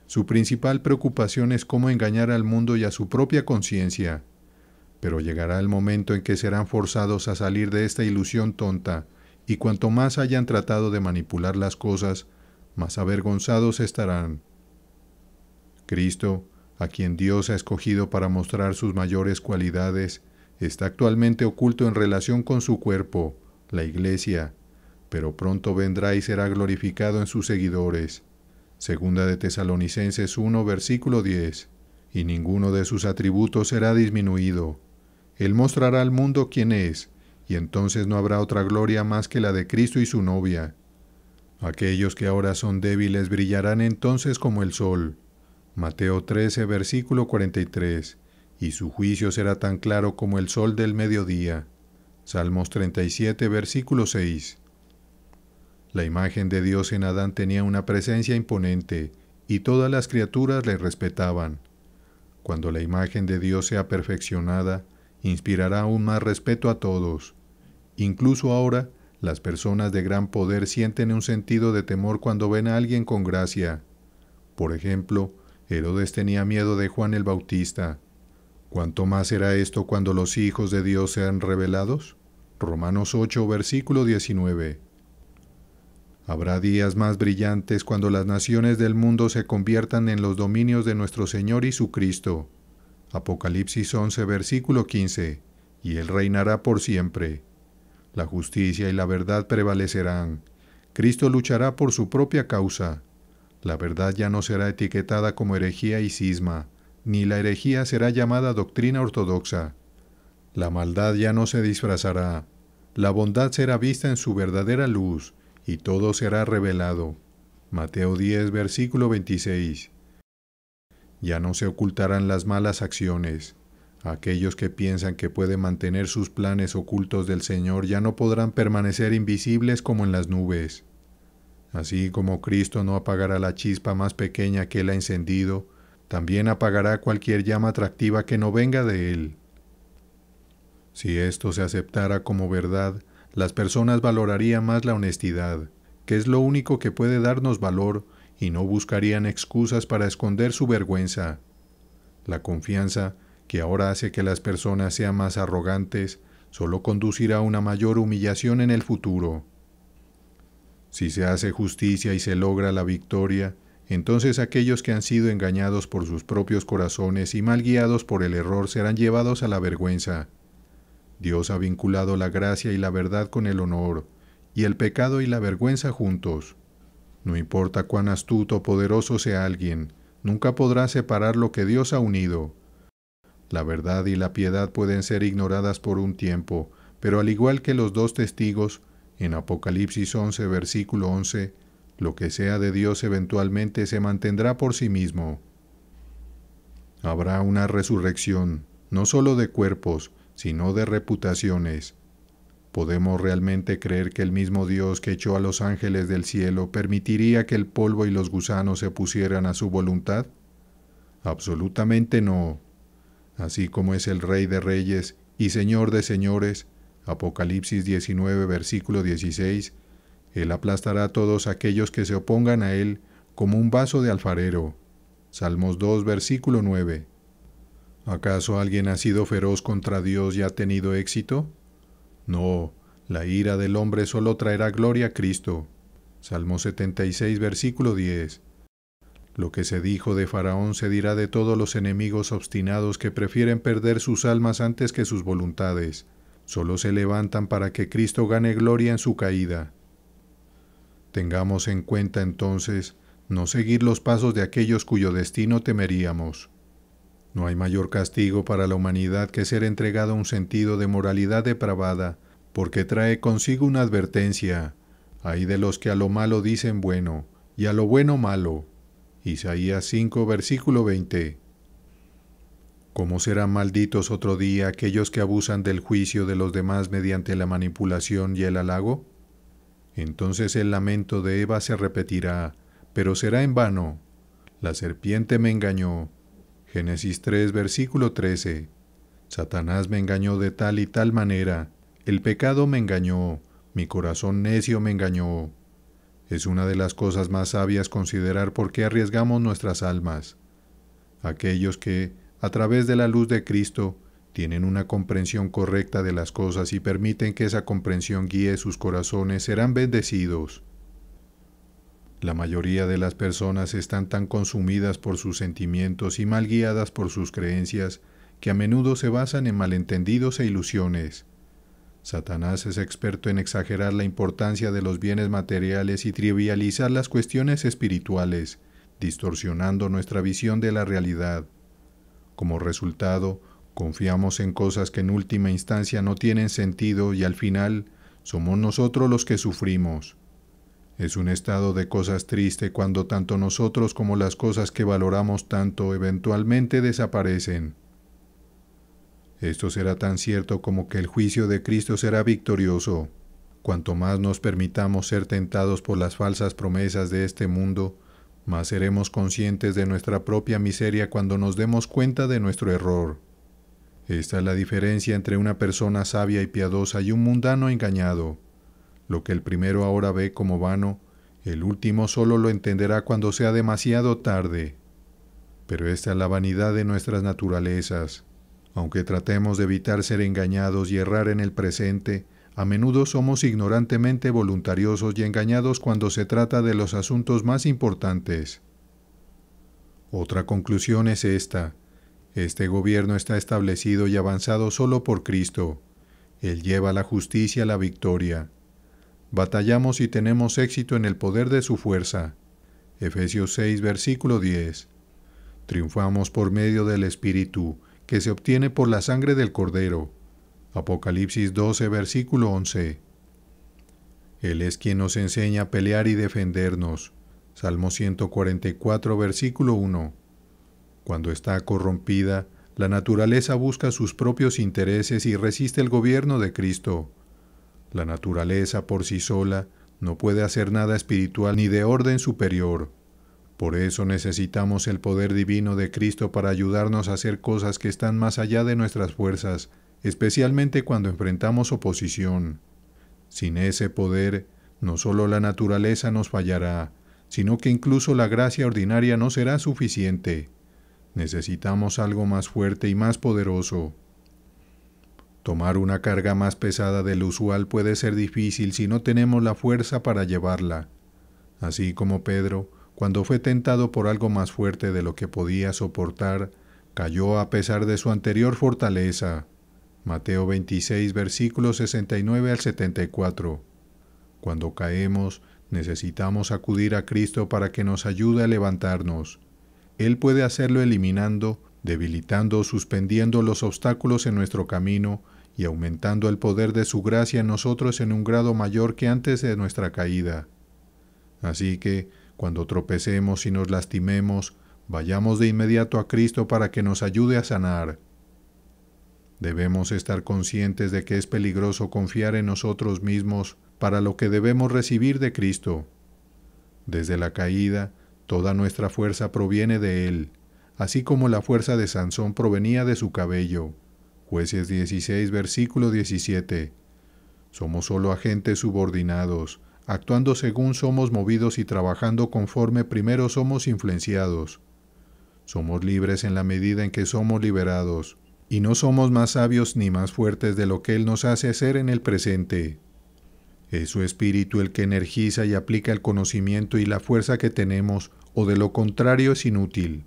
Su principal preocupación es cómo engañar al mundo y a su propia conciencia. Pero llegará el momento en que serán forzados a salir de esta ilusión tonta, y cuanto más hayan tratado de manipular las cosas, más avergonzados estarán. Cristo, a quien Dios ha escogido para mostrar sus mayores cualidades, está actualmente oculto en relación con su cuerpo, la Iglesia, pero pronto vendrá y será glorificado en sus seguidores. Segunda de Tesalonicenses 1, versículo 10. Y ninguno de sus atributos será disminuido. Él mostrará al mundo quién es, y entonces no habrá otra gloria más que la de Cristo y su novia. Aquellos que ahora son débiles brillarán entonces como el sol. Mateo 13, versículo 43. Y su juicio será tan claro como el sol del mediodía. Salmos 37, versículo 6. La imagen de Dios en Adán tenía una presencia imponente, y todas las criaturas le respetaban. Cuando la imagen de Dios sea perfeccionada, inspirará aún más respeto a todos. Incluso ahora, las personas de gran poder sienten un sentido de temor cuando ven a alguien con gracia. Por ejemplo, Herodes tenía miedo de Juan el Bautista. ¿Cuánto más será esto cuando los hijos de Dios sean revelados? Romanos 8, versículo 19. Habrá días más brillantes cuando las naciones del mundo se conviertan en los dominios de nuestro Señor y su Cristo. Apocalipsis 11, versículo 15. Y Él reinará por siempre. La justicia y la verdad prevalecerán. Cristo luchará por su propia causa. La verdad ya no será etiquetada como herejía y cisma, ni la herejía será llamada doctrina ortodoxa. La maldad ya no se disfrazará. La bondad será vista en su verdadera luz, y todo será revelado. Mateo 10, versículo 26. Ya no se ocultarán las malas acciones. Aquellos que piensan que pueden mantener sus planes ocultos del Señor ya no podrán permanecer invisibles como en las nubes. Así como Cristo no apagará la chispa más pequeña que Él ha encendido, también apagará cualquier llama atractiva que no venga de Él. Si esto se aceptara como verdad, las personas valorarían más la honestidad, que es lo único que puede darnos valor, y no buscarían excusas para esconder su vergüenza. La confianza, que ahora hace que las personas sean más arrogantes, solo conducirá a una mayor humillación en el futuro. Si se hace justicia y se logra la victoria, entonces aquellos que han sido engañados por sus propios corazones y mal guiados por el error serán llevados a la vergüenza. Dios ha vinculado la gracia y la verdad con el honor, y el pecado y la vergüenza juntos. No importa cuán astuto o poderoso sea alguien, nunca podrá separar lo que Dios ha unido. La verdad y la piedad pueden ser ignoradas por un tiempo, pero al igual que los dos testigos, en Apocalipsis 11, versículo 11, lo que sea de Dios eventualmente se mantendrá por sí mismo. Habrá una resurrección, no solo de cuerpos, sino de reputaciones. ¿Podemos realmente creer que el mismo Dios que echó a los ángeles del cielo permitiría que el polvo y los gusanos se pusieran a su voluntad? Absolutamente no. Así como es el Rey de Reyes y Señor de Señores, Apocalipsis 19, versículo 16, Él aplastará a todos aquellos que se opongan a Él como un vaso de alfarero. Salmos 2, versículo 9. ¿Acaso alguien ha sido feroz contra Dios y ha tenido éxito? No, la ira del hombre solo traerá gloria a Cristo. Salmo 76, versículo 10. Lo que se dijo de Faraón se dirá de todos los enemigos obstinados que prefieren perder sus almas antes que sus voluntades. Solo se levantan para que Cristo gane gloria en su caída. Tengamos en cuenta entonces no seguir los pasos de aquellos cuyo destino temeríamos. No hay mayor castigo para la humanidad que ser entregado a un sentido de moralidad depravada, porque trae consigo una advertencia: ay de los que a lo malo dicen bueno, y a lo bueno malo. Isaías 5, versículo 20. ¿Cómo serán malditos otro día aquellos que abusan del juicio de los demás mediante la manipulación y el halago? Entonces el lamento de Eva se repetirá, pero será en vano. La serpiente me engañó. Génesis 3, versículo 13. Satanás me engañó de tal y tal manera. El pecado me engañó. Mi corazón necio me engañó. Es una de las cosas más sabias considerar por qué arriesgamos nuestras almas. Aquellos que, a través de la luz de Cristo, tienen una comprensión correcta de las cosas y permiten que esa comprensión guíe sus corazones, serán bendecidos. La mayoría de las personas están tan consumidas por sus sentimientos y mal guiadas por sus creencias que a menudo se basan en malentendidos e ilusiones. Satanás es experto en exagerar la importancia de los bienes materiales y trivializar las cuestiones espirituales, distorsionando nuestra visión de la realidad. Como resultado, confiamos en cosas que en última instancia no tienen sentido y al final somos nosotros los que sufrimos. Es un estado de cosas triste cuando tanto nosotros como las cosas que valoramos tanto eventualmente desaparecen. Esto será tan cierto como que el juicio de Cristo será victorioso. Cuanto más nos permitamos ser tentados por las falsas promesas de este mundo, más seremos conscientes de nuestra propia miseria cuando nos demos cuenta de nuestro error. Esta es la diferencia entre una persona sabia y piadosa y un mundano engañado. Lo que el primero ahora ve como vano, el último solo lo entenderá cuando sea demasiado tarde. Pero esta es la vanidad de nuestras naturalezas. Aunque tratemos de evitar ser engañados y errar en el presente, a menudo somos ignorantemente voluntariosos y engañados cuando se trata de los asuntos más importantes. Otra conclusión es esta: este gobierno está establecido y avanzado solo por Cristo. Él lleva la justicia a la victoria. Batallamos y tenemos éxito en el poder de su fuerza. Efesios 6, versículo 10. Triunfamos por medio del Espíritu, que se obtiene por la sangre del Cordero. Apocalipsis 12, versículo 11. Él es quien nos enseña a pelear y defendernos. Salmo 144, versículo 1. Cuando está corrompida, la naturaleza busca sus propios intereses y resiste el gobierno de Cristo. La naturaleza por sí sola no puede hacer nada espiritual ni de orden superior. Por eso necesitamos el poder divino de Cristo para ayudarnos a hacer cosas que están más allá de nuestras fuerzas, especialmente cuando enfrentamos oposición. Sin ese poder, no solo la naturaleza nos fallará, sino que incluso la gracia ordinaria no será suficiente. Necesitamos algo más fuerte y más poderoso. Tomar una carga más pesada de lo usual puede ser difícil si no tenemos la fuerza para llevarla. Así como Pedro, cuando fue tentado por algo más fuerte de lo que podía soportar, cayó a pesar de su anterior fortaleza. Mateo 26, versículos 69 al 74. Cuando caemos, necesitamos acudir a Cristo para que nos ayude a levantarnos. Él puede hacerlo eliminando, debilitando o suspendiendo los obstáculos en nuestro camino y aumentando el poder de su gracia en nosotros en un grado mayor que antes de nuestra caída. Así que, cuando tropecemos y nos lastimemos, vayamos de inmediato a Cristo para que nos ayude a sanar. Debemos estar conscientes de que es peligroso confiar en nosotros mismos para lo que debemos recibir de Cristo. Desde la caída, toda nuestra fuerza proviene de Él, así como la fuerza de Sansón provenía de su cabello. Jueces 16, versículo 17. Somos solo agentes subordinados, actuando según somos movidos y trabajando conforme primero somos influenciados. Somos libres en la medida en que somos liberados, y no somos más sabios ni más fuertes de lo que Él nos hace ser en el presente. Es su espíritu el que energiza y aplica el conocimiento y la fuerza que tenemos, o de lo contrario es inútil.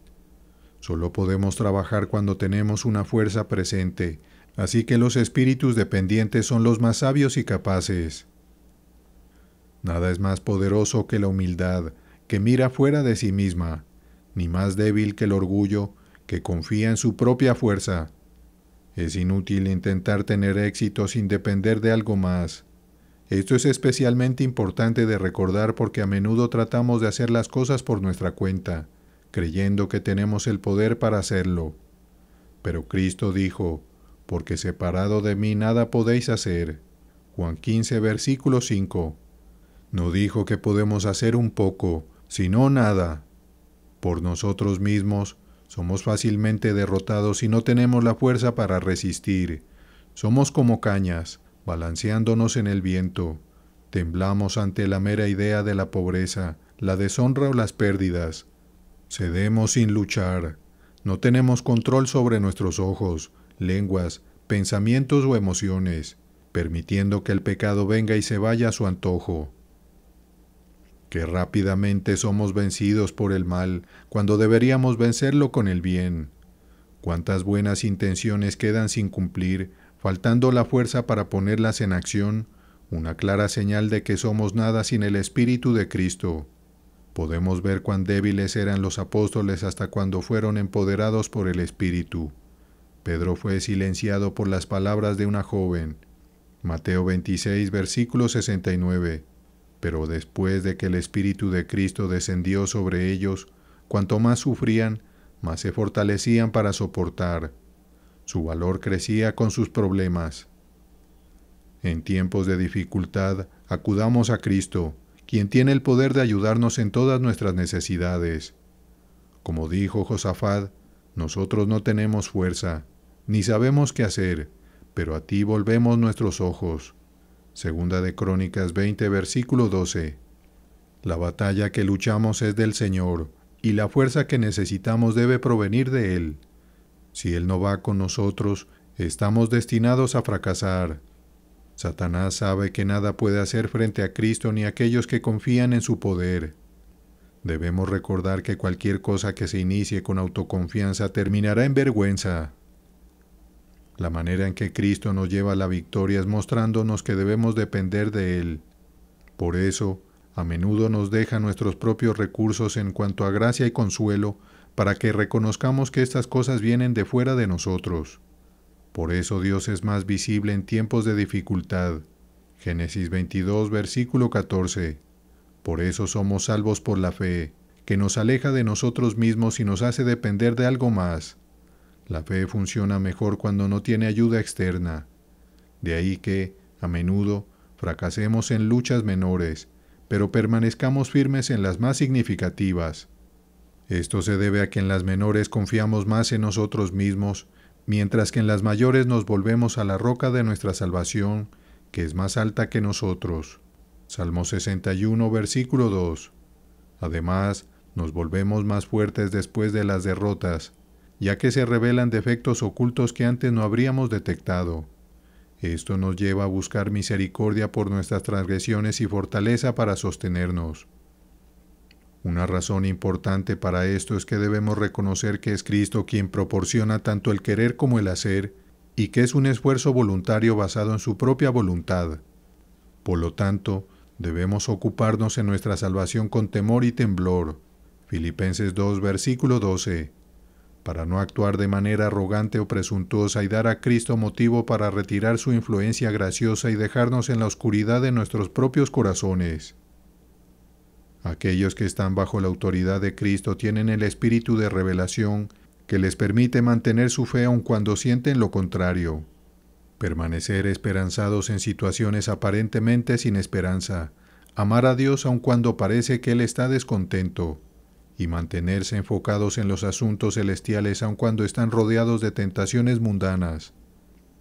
Solo podemos trabajar cuando tenemos una fuerza presente, así que los espíritus dependientes son los más sabios y capaces. Nada es más poderoso que la humildad, que mira fuera de sí misma, ni más débil que el orgullo, que confía en su propia fuerza. Es inútil intentar tener éxito sin depender de algo más. Esto es especialmente importante de recordar porque a menudo tratamos de hacer las cosas por nuestra cuenta, creyendo que tenemos el poder para hacerlo. Pero Cristo dijo, porque separado de mí nada podéis hacer. Juan 15, versículo 5. No dijo que podemos hacer un poco, sino nada. Por nosotros mismos, somos fácilmente derrotados y no tenemos la fuerza para resistir. Somos como cañas, balanceándonos en el viento. Temblamos ante la mera idea de la pobreza, la deshonra o las pérdidas. Cedemos sin luchar. No tenemos control sobre nuestros ojos, lenguas, pensamientos o emociones, permitiendo que el pecado venga y se vaya a su antojo. Qué rápidamente somos vencidos por el mal, cuando deberíamos vencerlo con el bien. Cuántas buenas intenciones quedan sin cumplir, faltando la fuerza para ponerlas en acción, una clara señal de que somos nada sin el Espíritu de Cristo. Podemos ver cuán débiles eran los apóstoles hasta cuando fueron empoderados por el Espíritu. Pedro fue silenciado por las palabras de una joven. Mateo 26, versículo 69. Pero después de que el Espíritu de Cristo descendió sobre ellos, cuanto más sufrían, más se fortalecían para soportar. Su valor crecía con sus problemas. En tiempos de dificultad, acudamos a Cristo, quien tiene el poder de ayudarnos en todas nuestras necesidades. Como dijo Josafat, nosotros no tenemos fuerza, ni sabemos qué hacer, pero a ti volvemos nuestros ojos. Segunda de Crónicas 20, versículo 12. La batalla que luchamos es del Señor, y la fuerza que necesitamos debe provenir de Él. Si Él no va con nosotros, estamos destinados a fracasar. Satanás sabe que nada puede hacer frente a Cristo ni a aquellos que confían en su poder. Debemos recordar que cualquier cosa que se inicie con autoconfianza terminará en vergüenza. La manera en que Cristo nos lleva a la victoria es mostrándonos que debemos depender de Él. Por eso, a menudo nos deja nuestros propios recursos en cuanto a gracia y consuelo, para que reconozcamos que estas cosas vienen de fuera de nosotros. Por eso Dios es más visible en tiempos de dificultad. Génesis 22, versículo 14. Por eso somos salvos por la fe, que nos aleja de nosotros mismos y nos hace depender de algo más. La fe funciona mejor cuando no tiene ayuda externa. De ahí que, a menudo, fracasemos en luchas menores, pero permanezcamos firmes en las más significativas. Esto se debe a que en las menores confiamos más en nosotros mismos, mientras que en las mayores nos volvemos a la roca de nuestra salvación, que es más alta que nosotros. Salmo 61, versículo 2. Además, nos volvemos más fuertes después de las derrotas, ya que se revelan defectos ocultos que antes no habríamos detectado. Esto nos lleva a buscar misericordia por nuestras transgresiones y fortaleza para sostenernos. Una razón importante para esto es que debemos reconocer que es Cristo quien proporciona tanto el querer como el hacer, y que es un esfuerzo voluntario basado en su propia voluntad. Por lo tanto, debemos ocuparnos en nuestra salvación con temor y temblor. Filipenses 2, versículo 12. Para no actuar de manera arrogante o presuntuosa y dar a Cristo motivo para retirar su influencia graciosa y dejarnos en la oscuridad de nuestros propios corazones. Aquellos que están bajo la autoridad de Cristo tienen el espíritu de revelación que les permite mantener su fe aun cuando sienten lo contrario. Permanecer esperanzados en situaciones aparentemente sin esperanza, amar a Dios aun cuando parece que Él está descontento, y mantenerse enfocados en los asuntos celestiales aun cuando están rodeados de tentaciones mundanas.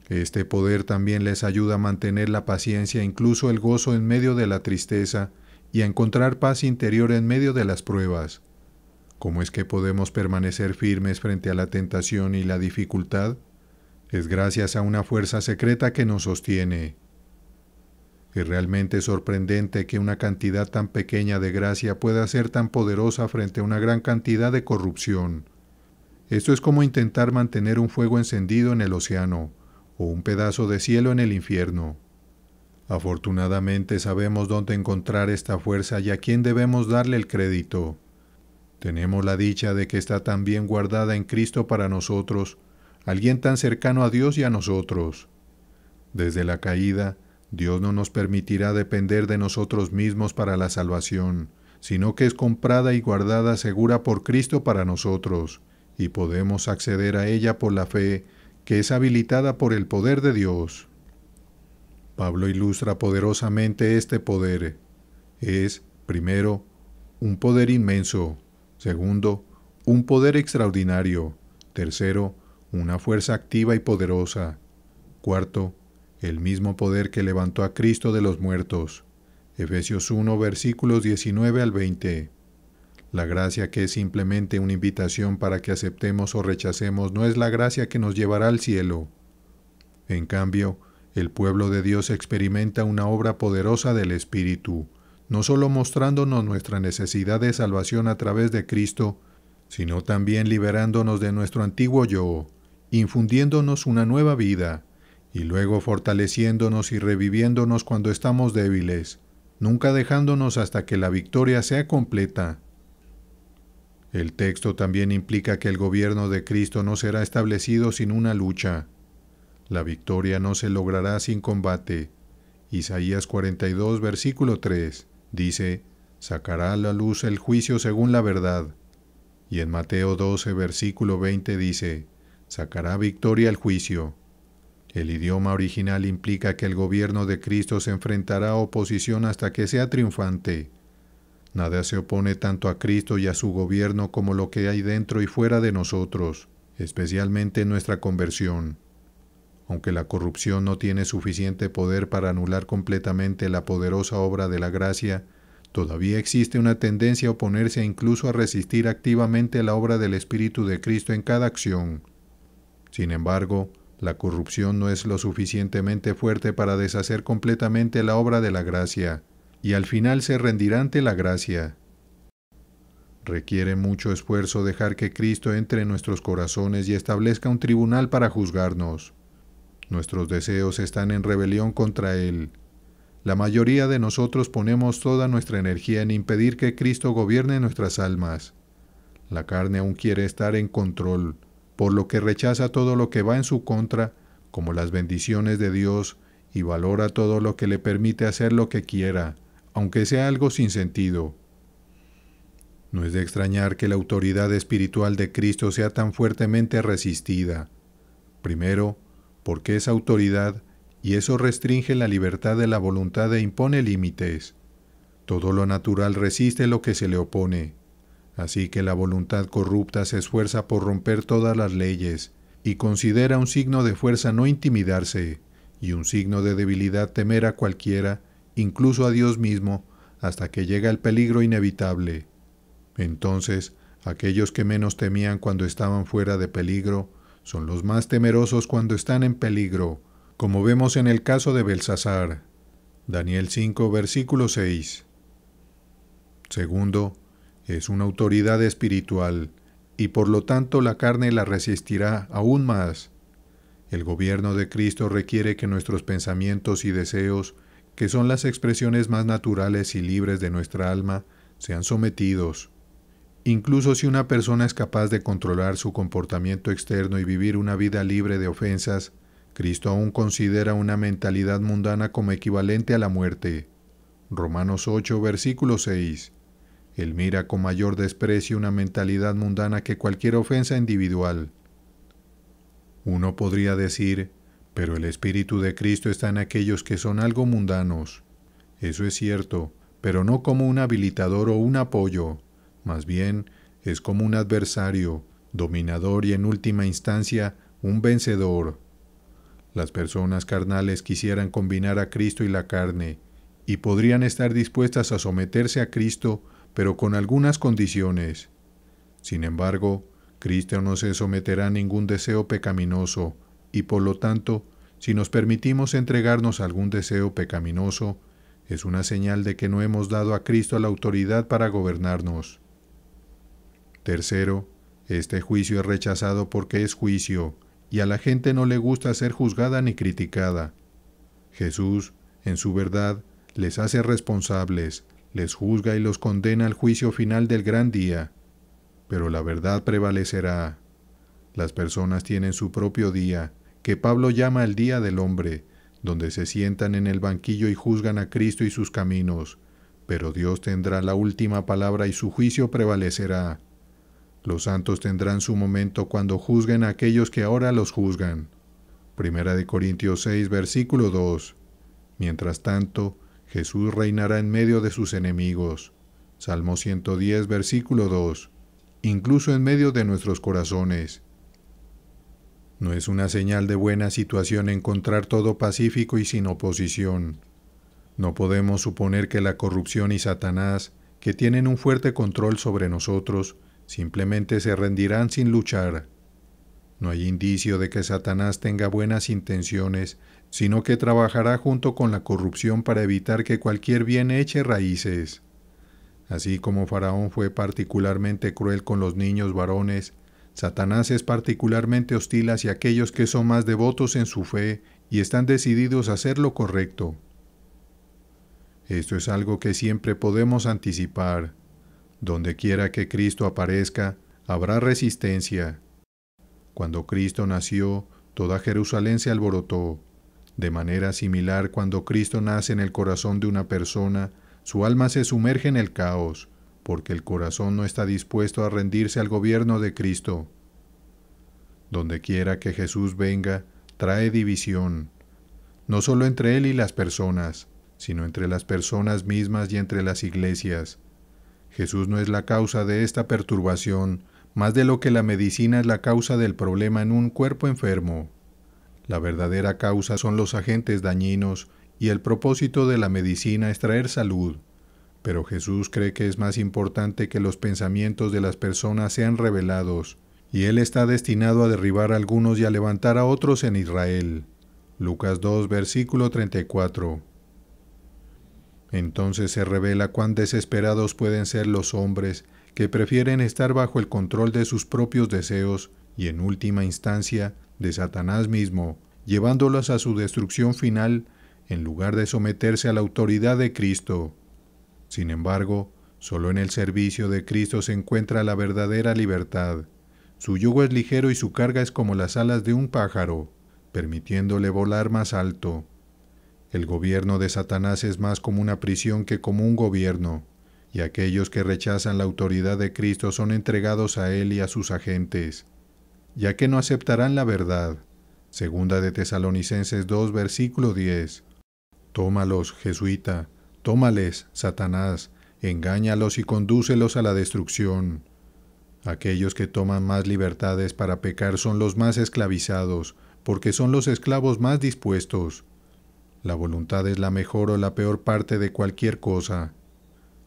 Este poder también les ayuda a mantener la paciencia e incluso el gozo en medio de la tristeza y a encontrar paz interior en medio de las pruebas. ¿Cómo es que podemos permanecer firmes frente a la tentación y la dificultad? Es gracias a una fuerza secreta que nos sostiene. Es realmente sorprendente que una cantidad tan pequeña de gracia pueda ser tan poderosa frente a una gran cantidad de corrupción. Esto es como intentar mantener un fuego encendido en el océano o un pedazo de cielo en el infierno. Afortunadamente sabemos dónde encontrar esta fuerza y a quién debemos darle el crédito. Tenemos la dicha de que está tan bien guardada en Cristo para nosotros, alguien tan cercano a Dios y a nosotros. Desde la caída, Dios no nos permitirá depender de nosotros mismos para la salvación, sino que es comprada y guardada segura por Cristo para nosotros, y podemos acceder a ella por la fe, que es habilitada por el poder de Dios. Pablo ilustra poderosamente este poder. Es, primero, un poder inmenso. Segundo, un poder extraordinario. Tercero, una fuerza activa y poderosa. Cuarto, el mismo poder que levantó a Cristo de los muertos. Efesios 1, versículos 19 al 20. La gracia que es simplemente una invitación para que aceptemos o rechacemos no es la gracia que nos llevará al cielo. En cambio, el pueblo de Dios experimenta una obra poderosa del Espíritu, no solo mostrándonos nuestra necesidad de salvación a través de Cristo, sino también liberándonos de nuestro antiguo yo, infundiéndonos una nueva vida, y luego fortaleciéndonos y reviviéndonos cuando estamos débiles, nunca dejándonos hasta que la victoria sea completa. El texto también implica que el gobierno de Cristo no será establecido sin una lucha. La victoria no se logrará sin combate. Isaías 42, versículo 3, dice, sacará a la luz el juicio según la verdad. Y en Mateo 12, versículo 20 dice, sacará victoria al juicio. El idioma original implica que el gobierno de Cristo se enfrentará a oposición hasta que sea triunfante. Nada se opone tanto a Cristo y a su gobierno como lo que hay dentro y fuera de nosotros, especialmente en nuestra conversión. Aunque la corrupción no tiene suficiente poder para anular completamente la poderosa obra de la gracia, todavía existe una tendencia a oponerse e incluso a resistir activamente la obra del Espíritu de Cristo en cada acción. Sin embargo, la corrupción no es lo suficientemente fuerte para deshacer completamente la obra de la gracia, y al final se rendirá ante la gracia. Requiere mucho esfuerzo dejar que Cristo entre en nuestros corazones y establezca un tribunal para juzgarnos. Nuestros deseos están en rebelión contra Él. La mayoría de nosotros ponemos toda nuestra energía en impedir que Cristo gobierne nuestras almas. La carne aún quiere estar en control, por lo que rechaza todo lo que va en su contra, como las bendiciones de Dios, y valora todo lo que le permite hacer lo que quiera, aunque sea algo sin sentido. No es de extrañar que la autoridad espiritual de Cristo sea tan fuertemente resistida. Primero, porque es autoridad, y eso restringe la libertad de la voluntad e impone límites. Todo lo natural resiste lo que se le opone. Así que la voluntad corrupta se esfuerza por romper todas las leyes, y considera un signo de fuerza no intimidarse, y un signo de debilidad temer a cualquiera, incluso a Dios mismo, hasta que llega el peligro inevitable. Entonces, aquellos que menos temían cuando estaban fuera de peligro, son los más temerosos cuando están en peligro, como vemos en el caso de Belsasar. Daniel 5, versículo 6. Segundo, es una autoridad espiritual, y por lo tanto la carne la resistirá aún más. El gobierno de Cristo requiere que nuestros pensamientos y deseos, que son las expresiones más naturales y libres de nuestra alma, sean sometidos. Incluso si una persona es capaz de controlar su comportamiento externo y vivir una vida libre de ofensas, Cristo aún considera una mentalidad mundana como equivalente a la muerte. Romanos 8, versículo 6. Él mira con mayor desprecio una mentalidad mundana que cualquier ofensa individual. Uno podría decir, pero el Espíritu de Cristo está en aquellos que son algo mundanos. Eso es cierto, pero no como un habilitador o un apoyo. Más bien, es como un adversario, dominador y en última instancia, un vencedor. Las personas carnales quisieran combinar a Cristo y la carne, y podrían estar dispuestas a someterse a Cristo, pero con algunas condiciones. Sin embargo, Cristo no se someterá a ningún deseo pecaminoso, y por lo tanto, Si nos permitimos entregarnos a algún deseo pecaminoso, es una señal de que no hemos dado a Cristo la autoridad para gobernarnos. Tercero, este juicio es rechazado porque es juicio, y a la gente no le gusta ser juzgada ni criticada. Jesús, en su verdad, les hace responsables, les juzga y los condena al juicio final del gran día. Pero la verdad prevalecerá. Las personas tienen su propio día, que Pablo llama el día del hombre, donde se sientan en el banquillo y juzgan a Cristo y sus caminos, pero Dios tendrá la última palabra y su juicio prevalecerá. Los santos tendrán su momento cuando juzguen a aquellos que ahora los juzgan. 1 Corintios 6, versículo 2. Mientras tanto, Jesús reinará en medio de sus enemigos. Salmo 110, versículo 2. Incluso en medio de nuestros corazones. No es una señal de buena situación encontrar todo pacífico y sin oposición. No podemos suponer que la corrupción y Satanás, que tienen un fuerte control sobre nosotros, simplemente se rendirán sin luchar. No hay indicio de que Satanás tenga buenas intenciones, sino que trabajará junto con la corrupción para evitar que cualquier bien eche raíces. Así como Faraón fue particularmente cruel con los niños varones, Satanás es particularmente hostil hacia aquellos que son más devotos en su fe y están decididos a hacer lo correcto. Esto es algo que siempre podemos anticipar. Donde quiera que Cristo aparezca, habrá resistencia. Cuando Cristo nació, toda Jerusalén se alborotó. De manera similar, cuando Cristo nace en el corazón de una persona, su alma se sumerge en el caos, porque el corazón no está dispuesto a rendirse al gobierno de Cristo. Donde quiera que Jesús venga, trae división, no solo entre Él y las personas, sino entre las personas mismas y entre las iglesias. Jesús no es la causa de esta perturbación, más de lo que la medicina es la causa del problema en un cuerpo enfermo. La verdadera causa son los agentes dañinos, y el propósito de la medicina es traer salud. Pero Jesús cree que es más importante que los pensamientos de las personas sean revelados, y Él está destinado a derribar a algunos y a levantar a otros en Israel. Lucas 2, versículo 34. Entonces se revela cuán desesperados pueden ser los hombres que prefieren estar bajo el control de sus propios deseos y, en última instancia, de Satanás mismo, llevándolos a su destrucción final en lugar de someterse a la autoridad de Cristo. Sin embargo, solo en el servicio de Cristo se encuentra la verdadera libertad. Su yugo es ligero y su carga es como las alas de un pájaro, permitiéndole volar más alto. El gobierno de Satanás es más como una prisión que como un gobierno, y aquellos que rechazan la autoridad de Cristo son entregados a Él y a sus agentes, ya que no aceptarán la verdad. Segunda de Tesalonicenses 2, versículo 10. Tómalos, jesuita, tómales, Satanás, engáñalos y condúcelos a la destrucción. Aquellos que toman más libertades para pecar son los más esclavizados, porque son los esclavos más dispuestos. La voluntad es la mejor o la peor parte de cualquier cosa.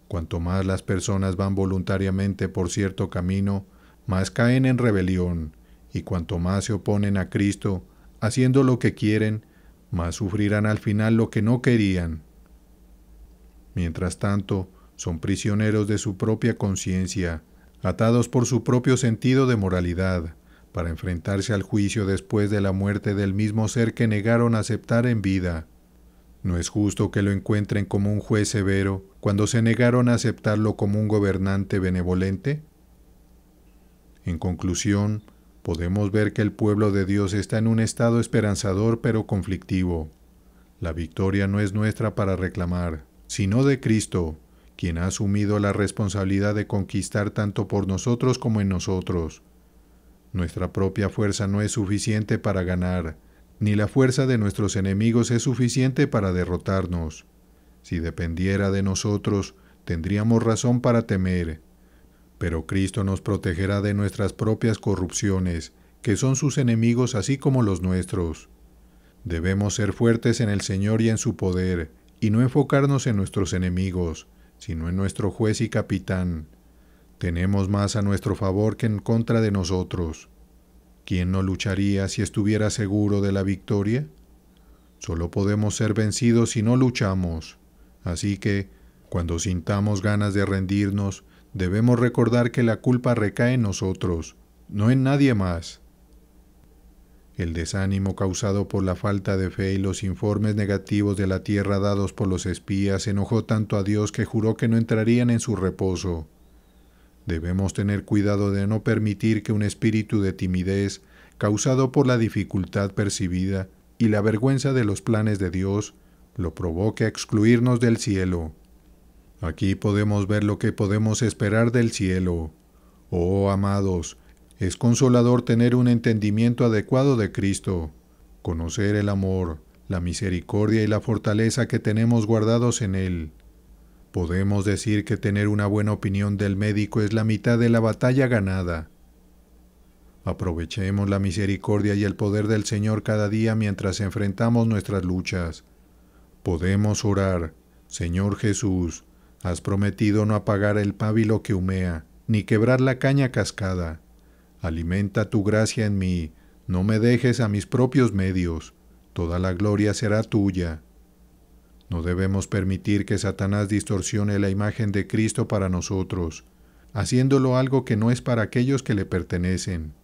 Cuanto más las personas van voluntariamente por cierto camino, más caen en rebelión, y cuanto más se oponen a Cristo, haciendo lo que quieren, más sufrirán al final lo que no querían. Mientras tanto, son prisioneros de su propia conciencia, atados por su propio sentido de moralidad, para enfrentarse al juicio después de la muerte del mismo ser que negaron aceptar en vida. ¿No es justo que lo encuentren como un juez severo cuando se negaron a aceptarlo como un gobernante benevolente? En conclusión, podemos ver que el pueblo de Dios está en un estado esperanzador pero conflictivo. La victoria no es nuestra para reclamar, sino de Cristo, quien ha asumido la responsabilidad de conquistar tanto por nosotros como en nosotros. Nuestra propia fuerza no es suficiente para ganar, ni la fuerza de nuestros enemigos es suficiente para derrotarnos. Si dependiera de nosotros, tendríamos razón para temer. Pero Cristo nos protegerá de nuestras propias corrupciones, que son sus enemigos así como los nuestros. Debemos ser fuertes en el Señor y en su poder, y no enfocarnos en nuestros enemigos, sino en nuestro juez y capitán. Tenemos más a nuestro favor que en contra de nosotros. ¿Quién no lucharía si estuviera seguro de la victoria? Solo podemos ser vencidos si no luchamos. Así que, cuando sintamos ganas de rendirnos, debemos recordar que la culpa recae en nosotros, no en nadie más. El desánimo causado por la falta de fe y los informes negativos de la tierra dados por los espías enojó tanto a Dios que juró que no entrarían en su reposo. Debemos tener cuidado de no permitir que un espíritu de timidez, causado por la dificultad percibida y la vergüenza de los planes de Dios, lo provoque a excluirnos del cielo. Aquí podemos ver lo que podemos esperar del cielo. Oh, amados, es consolador tener un entendimiento adecuado de Cristo, conocer el amor, la misericordia y la fortaleza que tenemos guardados en Él. Podemos decir que tener una buena opinión del médico es la mitad de la batalla ganada. Aprovechemos la misericordia y el poder del Señor cada día mientras enfrentamos nuestras luchas. Podemos orar: Señor Jesús, has prometido no apagar el pábilo que humea, ni quebrar la caña cascada. Alimenta tu gracia en mí, no me dejes a mis propios medios, toda la gloria será tuya. No debemos permitir que Satanás distorsione la imagen de Cristo para nosotros, haciéndolo algo que no es para aquellos que le pertenecen.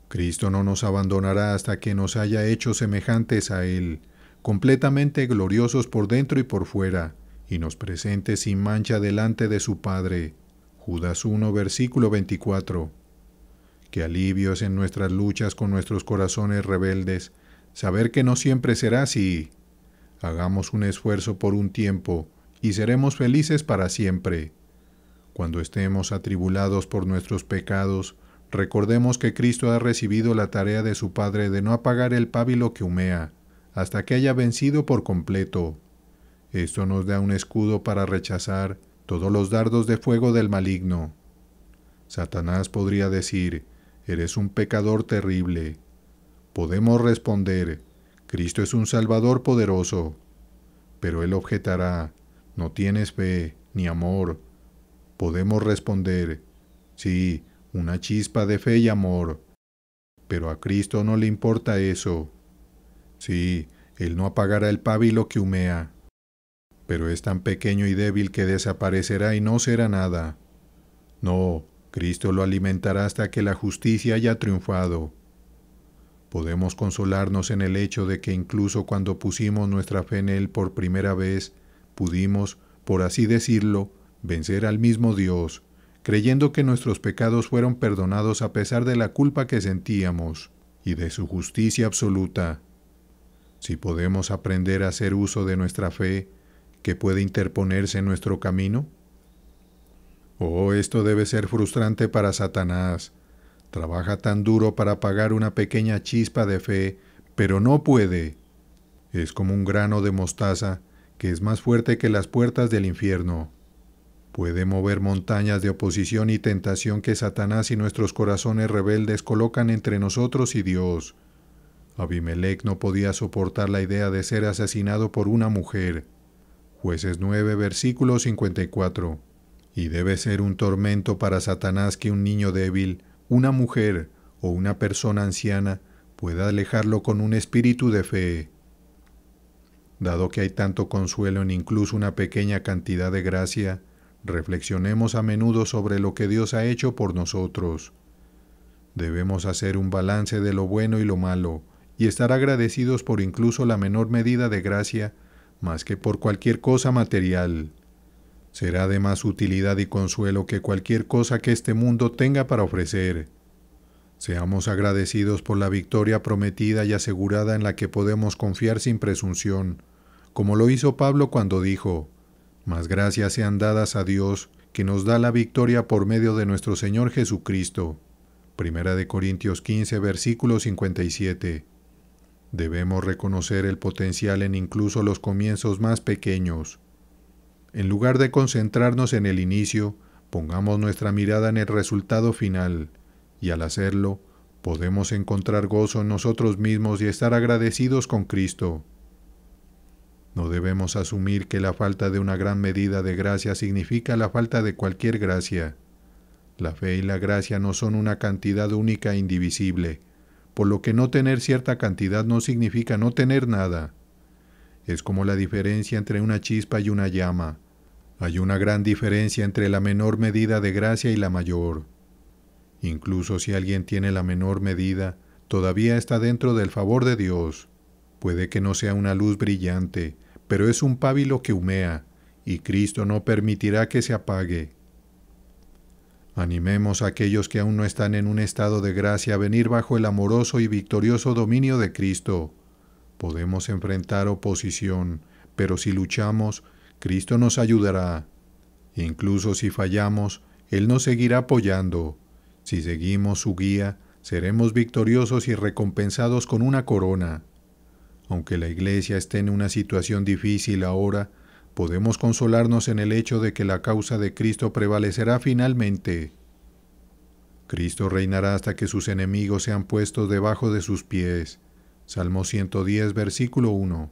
Cristo no nos abandonará hasta que nos haya hecho semejantes a Él, completamente gloriosos por dentro y por fuera, y nos presente sin mancha delante de su Padre. Judas 1, versículo 24. Qué alivio es en nuestras luchas con nuestros corazones rebeldes, saber que no siempre será así. Hagamos un esfuerzo por un tiempo, y seremos felices para siempre. Cuando estemos atribulados por nuestros pecados, recordemos que Cristo ha recibido la tarea de su Padre de no apagar el pábilo que humea, hasta que haya vencido por completo. Esto nos da un escudo para rechazar todos los dardos de fuego del maligno. Satanás podría decir: eres un pecador terrible. Podemos responder: Cristo es un Salvador poderoso. Pero él objetará: no tienes fe ni amor. Podemos responder: sí, una chispa de fe y amor. Pero a Cristo no le importa eso. Sí, Él no apagará el pábilo que humea. Pero es tan pequeño y débil que desaparecerá y no será nada. No, Cristo lo alimentará hasta que la justicia haya triunfado. Podemos consolarnos en el hecho de que incluso cuando pusimos nuestra fe en Él por primera vez, pudimos, por así decirlo, vencer al mismo Dios, creyendo que nuestros pecados fueron perdonados a pesar de la culpa que sentíamos y de su justicia absoluta. Si podemos aprender a hacer uso de nuestra fe, ¿qué puede interponerse en nuestro camino? Oh, esto debe ser frustrante para Satanás. Trabaja tan duro para apagar una pequeña chispa de fe, pero no puede. Es como un grano de mostaza que es más fuerte que las puertas del infierno. Puede mover montañas de oposición y tentación que Satanás y nuestros corazones rebeldes colocan entre nosotros y Dios. Abimelec no podía soportar la idea de ser asesinado por una mujer. Jueces 9, versículo 54. Y debe ser un tormento para Satanás que un niño débil, una mujer o una persona anciana pueda alejarlo con un espíritu de fe. Dado que hay tanto consuelo en incluso una pequeña cantidad de gracia, reflexionemos a menudo sobre lo que Dios ha hecho por nosotros. Debemos hacer un balance de lo bueno y lo malo, y estar agradecidos por incluso la menor medida de gracia, más que por cualquier cosa material. Será de más utilidad y consuelo que cualquier cosa que este mundo tenga para ofrecer. Seamos agradecidos por la victoria prometida y asegurada en la que podemos confiar sin presunción, como lo hizo Pablo cuando dijo: «Mas gracias sean dadas a Dios, que nos da la victoria por medio de nuestro Señor Jesucristo». 1 Corintios 15, versículo 57. Debemos reconocer el potencial en incluso los comienzos más pequeños. En lugar de concentrarnos en el inicio, pongamos nuestra mirada en el resultado final, y al hacerlo, podemos encontrar gozo en nosotros mismos y estar agradecidos con Cristo. No debemos asumir que la falta de una gran medida de gracia significa la falta de cualquier gracia. La fe y la gracia no son una cantidad única e indivisible, por lo que no tener cierta cantidad no significa no tener nada. Es como la diferencia entre una chispa y una llama. Hay una gran diferencia entre la menor medida de gracia y la mayor. Incluso si alguien tiene la menor medida, todavía está dentro del favor de Dios. Puede que no sea una luz brillante, pero es un pábilo que humea, y Cristo no permitirá que se apague. Animemos a aquellos que aún no están en un estado de gracia a venir bajo el amoroso y victorioso dominio de Cristo. Podemos enfrentar oposición, pero si luchamos, Cristo nos ayudará. Incluso si fallamos, Él nos seguirá apoyando. Si seguimos su guía, seremos victoriosos y recompensados con una corona. Aunque la Iglesia esté en una situación difícil ahora, podemos consolarnos en el hecho de que la causa de Cristo prevalecerá finalmente. Cristo reinará hasta que sus enemigos sean puestos debajo de sus pies. Salmo 110, versículo 1.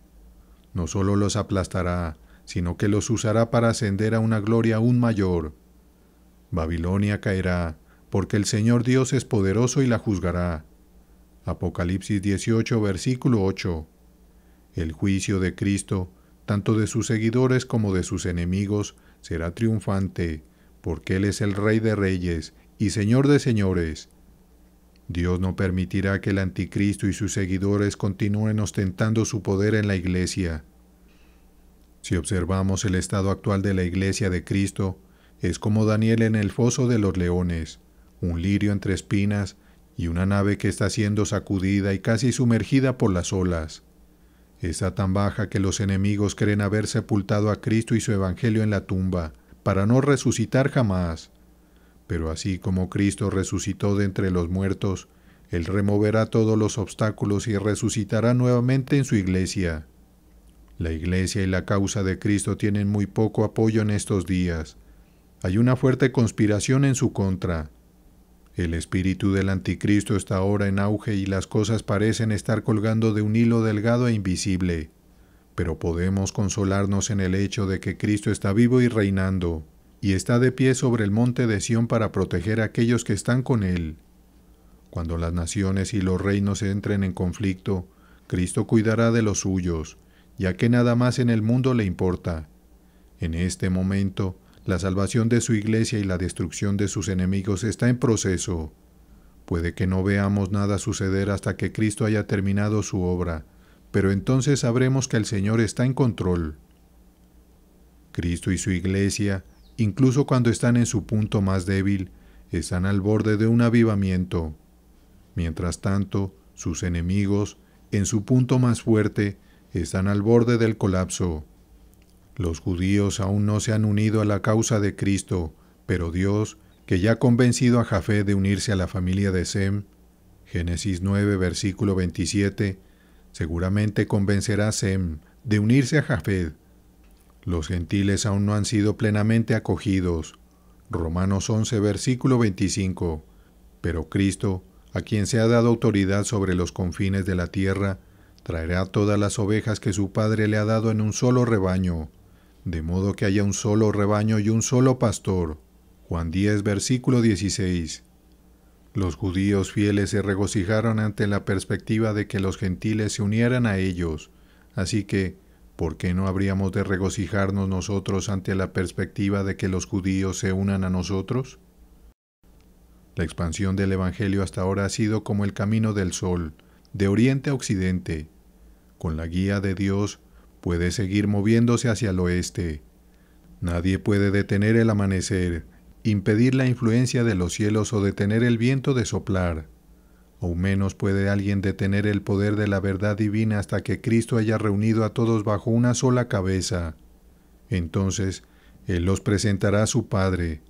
No solo los aplastará, sino que los usará para ascender a una gloria aún mayor. Babilonia caerá, porque el Señor Dios es poderoso y la juzgará. Apocalipsis 18, versículo 8. El juicio de Cristo, tanto de sus seguidores como de sus enemigos, será triunfante, porque Él es el Rey de Reyes y Señor de Señores. Dios no permitirá que el anticristo y sus seguidores continúen ostentando su poder en la Iglesia. Si observamos el estado actual de la Iglesia de Cristo, es como Daniel en el foso de los leones, un lirio entre espinas y una nave que está siendo sacudida y casi sumergida por las olas. Está tan baja que los enemigos creen haber sepultado a Cristo y su Evangelio en la tumba, para no resucitar jamás. Pero así como Cristo resucitó de entre los muertos, Él removerá todos los obstáculos y resucitará nuevamente en su Iglesia. La Iglesia y la causa de Cristo tienen muy poco apoyo en estos días. Hay una fuerte conspiración en su contra. El espíritu del anticristo está ahora en auge y las cosas parecen estar colgando de un hilo delgado e invisible. Pero podemos consolarnos en el hecho de que Cristo está vivo y reinando, y está de pie sobre el monte de Sión para proteger a aquellos que están con Él. Cuando las naciones y los reinos entren en conflicto, Cristo cuidará de los suyos, ya que nada más en el mundo le importa. En este momento, la salvación de su Iglesia y la destrucción de sus enemigos está en proceso. Puede que no veamos nada suceder hasta que Cristo haya terminado su obra, pero entonces sabremos que el Señor está en control. Cristo y su Iglesia, incluso cuando están en su punto más débil, están al borde de un avivamiento. Mientras tanto, sus enemigos, en su punto más fuerte, están al borde del colapso. Los judíos aún no se han unido a la causa de Cristo, pero Dios, que ya ha convencido a Jafet de unirse a la familia de Sem, Génesis 9, versículo 27, seguramente convencerá a Sem de unirse a Jafet. Los gentiles aún no han sido plenamente acogidos. Romanos 11, versículo 25. Pero Cristo, a quien se ha dado autoridad sobre los confines de la tierra, traerá todas las ovejas que su Padre le ha dado en un solo rebaño, de modo que haya un solo rebaño y un solo pastor. Juan 10, versículo 16. Los judíos fieles se regocijaron ante la perspectiva de que los gentiles se unieran a ellos, así que, ¿por qué no habríamos de regocijarnos nosotros ante la perspectiva de que los judíos se unan a nosotros? La expansión del Evangelio hasta ahora ha sido como el camino del sol, de oriente a occidente. Con la guía de Dios, puede seguir moviéndose hacia el oeste. Nadie puede detener el amanecer, impedir la influencia de los cielos o detener el viento de soplar. Aún menos puede alguien detener el poder de la verdad divina hasta que Cristo haya reunido a todos bajo una sola cabeza. Entonces, Él los presentará a su Padre.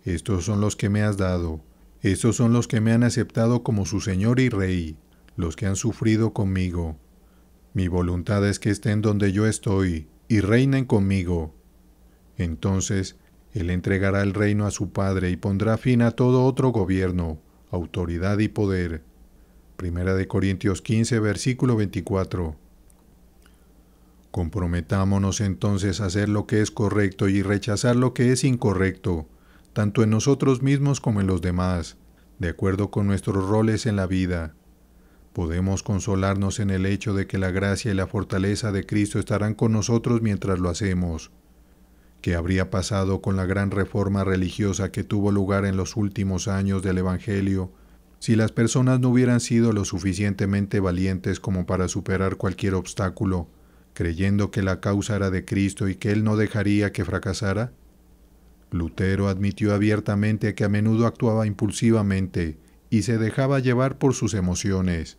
Estos son los que me has dado. Estos son los que me han aceptado como su Señor y Rey, los que han sufrido conmigo. Mi voluntad es que estén donde yo estoy, y reinen conmigo. Entonces, Él entregará el reino a su Padre y pondrá fin a todo otro gobierno, autoridad y poder. Primera de Corintios 15, versículo 24. Comprometámonos entonces a hacer lo que es correcto y rechazar lo que es incorrecto, tanto en nosotros mismos como en los demás, de acuerdo con nuestros roles en la vida. Podemos consolarnos en el hecho de que la gracia y la fortaleza de Cristo estarán con nosotros mientras lo hacemos. ¿Qué habría pasado con la gran reforma religiosa que tuvo lugar en los últimos años del Evangelio si las personas no hubieran sido lo suficientemente valientes como para superar cualquier obstáculo, creyendo que la causa era de Cristo y que Él no dejaría que fracasara? Lutero admitió abiertamente que a menudo actuaba impulsivamente y se dejaba llevar por sus emociones.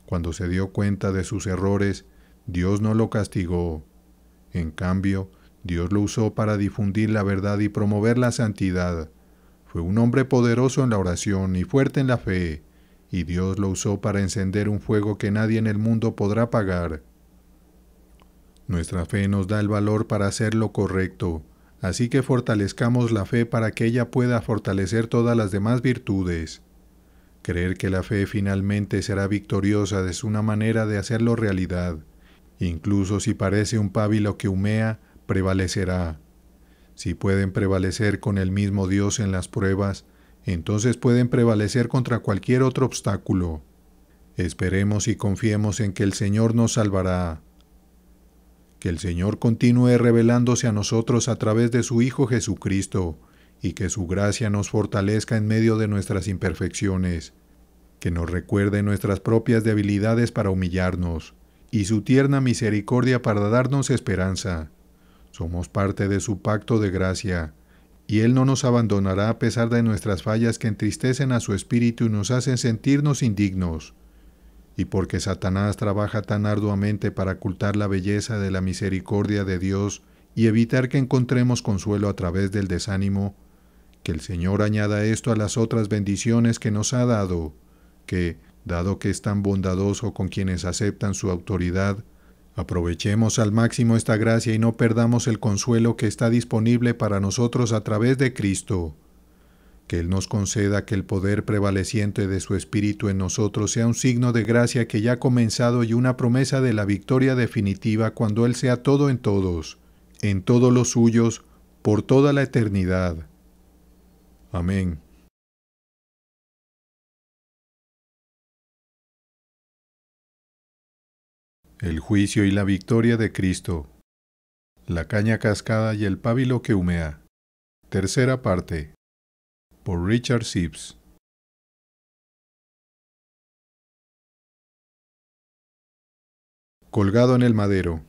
Cuando se dio cuenta de sus errores, Dios no lo castigó. En cambio, Dios lo usó para difundir la verdad y promover la santidad. Fue un hombre poderoso en la oración y fuerte en la fe, y Dios lo usó para encender un fuego que nadie en el mundo podrá apagar. Nuestra fe nos da el valor para hacer lo correcto, así que fortalezcamos la fe para que ella pueda fortalecer todas las demás virtudes. Creer que la fe finalmente será victoriosa es una manera de hacerlo realidad. Incluso si parece un pábilo que humea, prevalecerá. Si pueden prevalecer con el mismo Dios en las pruebas, entonces pueden prevalecer contra cualquier otro obstáculo. Esperemos y confiemos en que el Señor nos salvará. Que el Señor continúe revelándose a nosotros a través de su Hijo Jesucristo, y que su gracia nos fortalezca en medio de nuestras imperfecciones, que nos recuerde nuestras propias debilidades para humillarnos, y su tierna misericordia para darnos esperanza. Somos parte de su pacto de gracia, y Él no nos abandonará a pesar de nuestras fallas que entristecen a su espíritu y nos hacen sentirnos indignos. Y porque Satanás trabaja tan arduamente para ocultar la belleza de la misericordia de Dios y evitar que encontremos consuelo a través del desánimo, que el Señor añada esto a las otras bendiciones que nos ha dado, que, dado que es tan bondadoso con quienes aceptan su autoridad, aprovechemos al máximo esta gracia y no perdamos el consuelo que está disponible para nosotros a través de Cristo. Que Él nos conceda que el poder prevaleciente de su Espíritu en nosotros sea un signo de gracia que ya ha comenzado y una promesa de la victoria definitiva cuando Él sea todo en todos los suyos, por toda la eternidad. Amén. El juicio y la victoria de Cristo. La caña cascada y el pábilo que humea. Tercera parte. Por Richard Sibbes. Colgado en el madero.